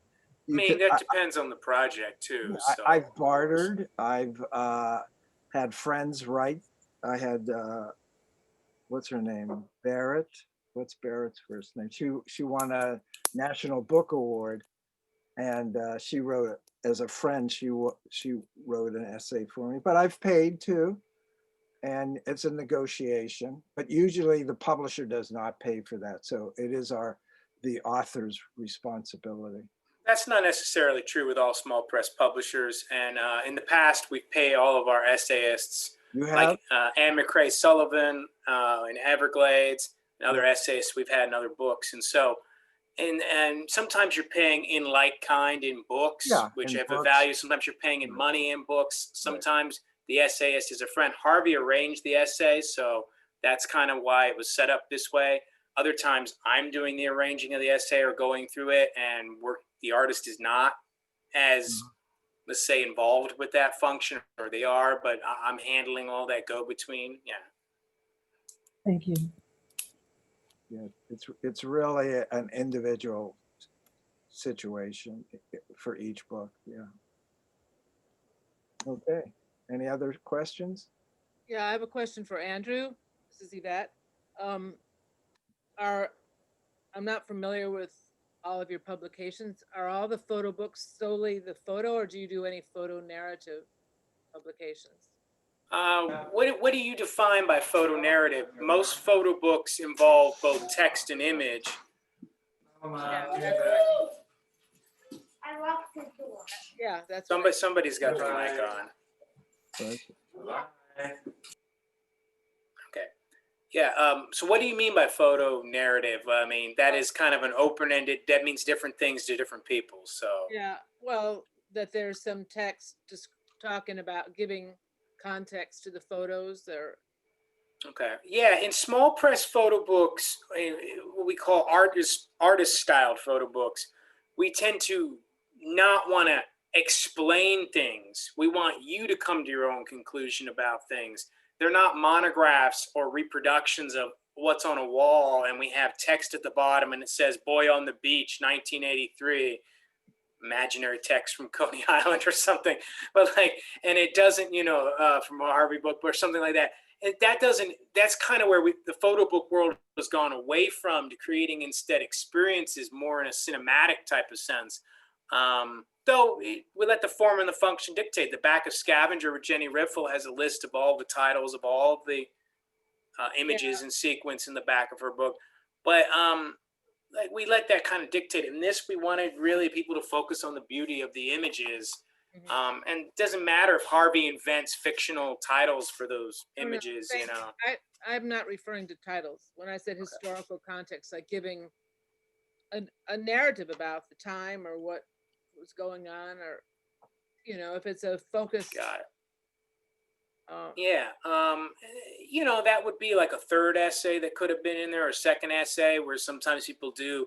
Speaker 3: I mean, that depends on the project too. So.
Speaker 5: I've bartered. I've had friends write. I had what's her name? Barrett. What's Barrett's first name? She won a National Book Award, and she wrote as a friend. She wrote an essay for me, but I've paid too, and it's a negotiation. But usually the publisher does not pay for that, so it is the author's responsibility.
Speaker 3: That's not necessarily true with all small press publishers. And in the past, we've paid all of our essayists, like Anne McCrae Sullivan in Everglades, and other essayists we've had in other books. And so, and sometimes you're paying in like kind in books, which have a value. Sometimes you're paying in money in books. Sometimes the essayist is a friend. Harvey arranged the essay, so that's kind of why it was set up this way. Other times I'm doing the arranging of the essay or going through it, and the artist is not as, let's say, involved with that function, or they are, but I'm handling all that go-between. Yeah.
Speaker 17: Thank you.
Speaker 5: Yeah, it's really an individual situation for each book. Yeah. Okay. Any other questions?
Speaker 7: Yeah, I have a question for Andrew. This is Yvette. I'm not familiar with all of your publications. Are all the photo books solely the photo, or do you do any photo narrative publications?
Speaker 3: What do you define by photo narrative? Most photo books involve both text and image.
Speaker 7: Yeah, that's
Speaker 3: somebody's got their mic on. Okay. Yeah. So what do you mean by photo narrative? I mean, that is kind of an open-ended, that means different things to different people. So
Speaker 7: yeah, well, that there's some text just talking about giving context to the photos or.
Speaker 3: Okay. Yeah, in small press photo books, what we call artist styled photo books, we tend to not want to explain things. We want you to come to your own conclusion about things. They're not monographs or reproductions of what's on a wall and we have text at the bottom and it says "Boy on the Beach, 1983." Imaginary text from Coney Island or something, but and it doesn't, from a Harvey book or something like that. And that's kind of where the photo book world has gone away from, to creating instead experiences more in a cinematic type of sense. Though we let the form and the function dictate. The back of Scavenger with Jenny Riffle has a list of all the titles of all of the images and sequence in the back of her book. But we let that kind of dictate. In this, we wanted really people to focus on the beauty of the images And it doesn't matter if Harvey invents fictional titles for those
Speaker 7: No, no,
Speaker 3: images, you know.
Speaker 7: I'm not referring to titles. When I said historical context, like giving a narrative about the time or what was going on, or, you know, if it's a focus.
Speaker 3: Got it. Yeah, you know, that would be like a third essay that could have been in there, or a second essay, where sometimes people do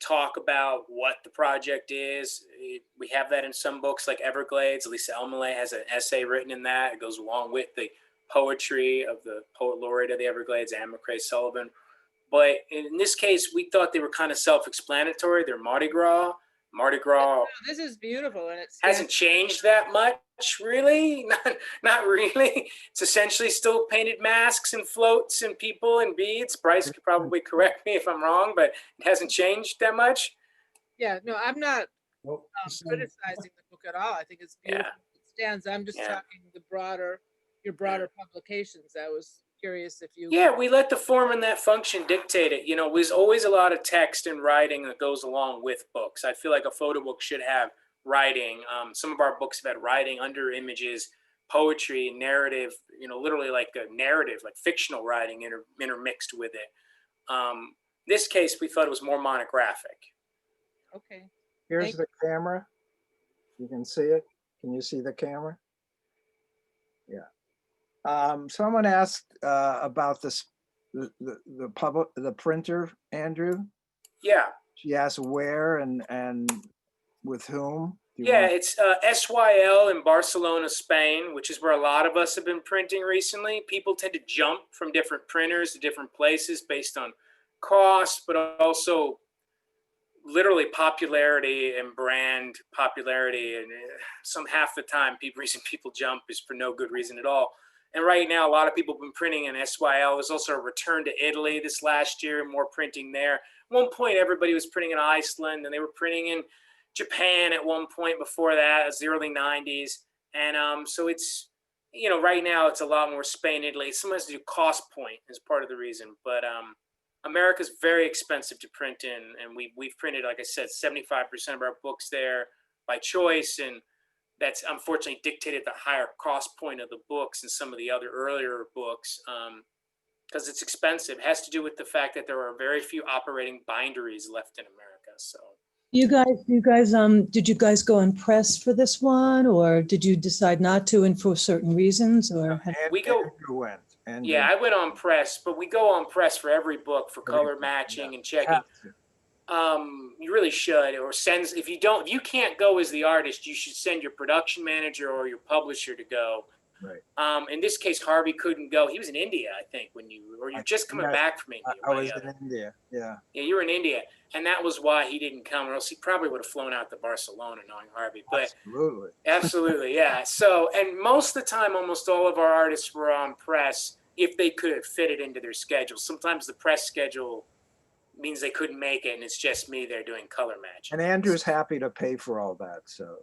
Speaker 3: talk about what the project is. We have that in some books like Everglades. Lisa Elmaleh has an essay written in that. It goes along with the poetry of the poet laureate of the Everglades, Anne McCrae Sullivan. But in this case, we thought they were kind of self-explanatory. They're Mardi Gras. Mardi Gras
Speaker 7: No, this is beautiful, and it's
Speaker 3: hasn't changed that much, really. Not really. It's essentially still painted masks and floats and people and beads. Bryce could probably correct me if I'm wrong, but it hasn't changed that much.
Speaker 7: Yeah, no, I'm not criticizing the book at all. I think it's beautiful. It stands. I'm just talking your broader publications. I was curious if you.
Speaker 3: Yeah, we let the form and that function dictate it. You know, there's always a lot of text and writing that goes along with books. I feel like a photo book should have writing. Some of our books have had writing under images, poetry, narrative, you know, literally like a narrative, like fictional writing intermixed with it. This case, we thought it was more monographic.
Speaker 7: Okay.
Speaker 5: Here's the camera. You can see it. Can you see the camera? Yeah. Someone asked about this, the printer, Andrew.
Speaker 3: Yeah.
Speaker 5: She asked where and with whom.
Speaker 3: Yeah, it's SYL in Barcelona, Spain, which is where a lot of us have been printing recently. People tend to jump from different printers to different places based on cost, but also literally popularity and brand popularity. And half the time, reason people jump is for no good reason at all. And right now, a lot of people have been printing in SYL. There's also a return to Italy this last year, more printing there. At one point, everybody was printing in Iceland, and they were printing in Japan at one point before that. It was the early 90s. And so it's, you know, right now it's a lot more Spain, Italy. Sometimes do cost point is part of the reason. But America's very expensive to print in. And we've printed, like I said, 75% of our books there by choice. And that's unfortunately dictated the higher cost point of the books and some of the other earlier books because it's expensive. It has to do with the fact that there are very few operating binderies left in America. So
Speaker 17: you guys, did you guys go on press for this one, or did you decide not to, and for certain reasons, or?
Speaker 3: We go. Yeah, I went on press, but we go on press for every book for color matching and checking. You really should, or sends. If you can't go as the artist, you should send your production manager or your publisher to go.
Speaker 5: Right.
Speaker 3: In this case, Harvey couldn't go. He was in India, I think, you're just coming back from India.
Speaker 5: I was in India. Yeah.
Speaker 3: Yeah, you were in India, and that was why he didn't come, or else he probably would have flown out to Barcelona, knowing Harvey. But absolutely, yeah. So, and most of the time, almost all of our artists were on press if they could fit it into their schedule. Sometimes the press schedule means they couldn't make it, and it's just me there doing color matching.
Speaker 5: And Andrew's happy to pay for all that, so.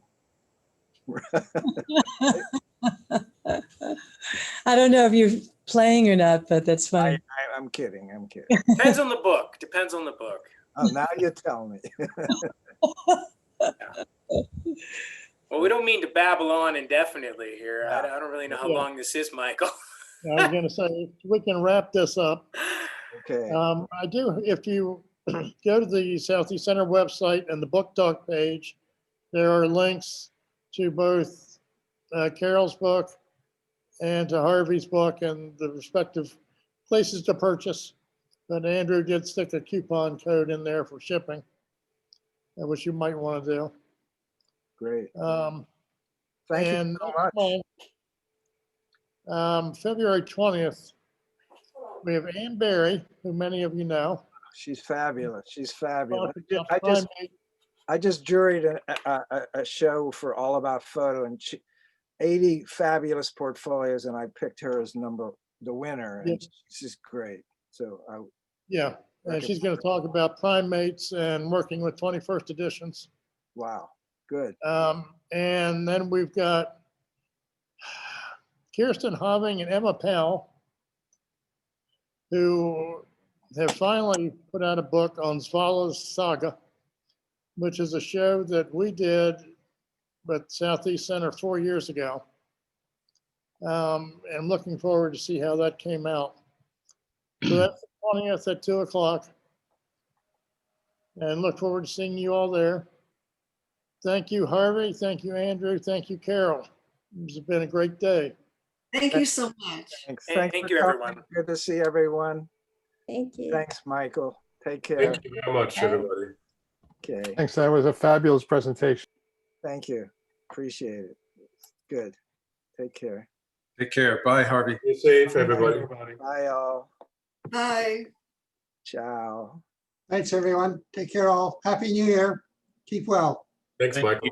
Speaker 17: I don't know if you're playing or not, but that's funny.
Speaker 5: I'm kidding. I'm kidding.
Speaker 3: Depends on the book. Depends on the book.
Speaker 5: Oh, now you tell me.
Speaker 3: Well, we don't mean to babble on indefinitely here. I don't really know how long this is, Michael.
Speaker 1: I was going to say, we can wrap this up.
Speaker 5: Okay.
Speaker 1: I do, if you go to the Southeast Center website and the BookTalk page, there are links to both Carole's book and to Harvey's book and the respective places to purchase. But Andrew did stick a coupon code in there for shipping, which you might want to do.
Speaker 5: Great. Thank you so
Speaker 1: much. February 20th, we have Ann Berry, who many of you know.
Speaker 5: She's fabulous. She's fabulous. I just juried a show for All About Photo, and 80 fabulous portfolios, and I picked her as the winner, and she's great. So
Speaker 1: and she's going to talk about primates and working with 21st editions.
Speaker 5: Wow, good.
Speaker 1: And then we've got Kirsten Hoving and Emma Pell, who have finally put out a book on Svala's Saga, which is a show that we did but Southeast Center 4 years ago. And looking forward to see how that came out. So that's the 20th at 2 o'clock. And look forward to seeing you all there. Thank you, Harvey. Thank you, Andrew. Thank you, Carole. It's been a great day.
Speaker 2: Thank you so much.
Speaker 5: Thanks.
Speaker 3: Hey,
Speaker 5: Thanks
Speaker 3: thank
Speaker 5: for
Speaker 3: you,
Speaker 5: coming.
Speaker 3: everyone.
Speaker 5: Good to see everyone.
Speaker 12: Thank you.
Speaker 5: Thanks, Michael. Take care.
Speaker 10: Thank you very much, everybody.
Speaker 5: Okay.
Speaker 13: Thanks. That was a fabulous presentation.
Speaker 5: Thank you. Appreciate it. Good. Take care.
Speaker 20: Take care. Bye, Harvey.
Speaker 10: Be safe, everybody.
Speaker 5: Bye, all.
Speaker 2: Bye.
Speaker 5: Ciao.
Speaker 21: Thanks, everyone. Take care all. Happy New Year. Keep well.
Speaker 10: Thanks, Michael.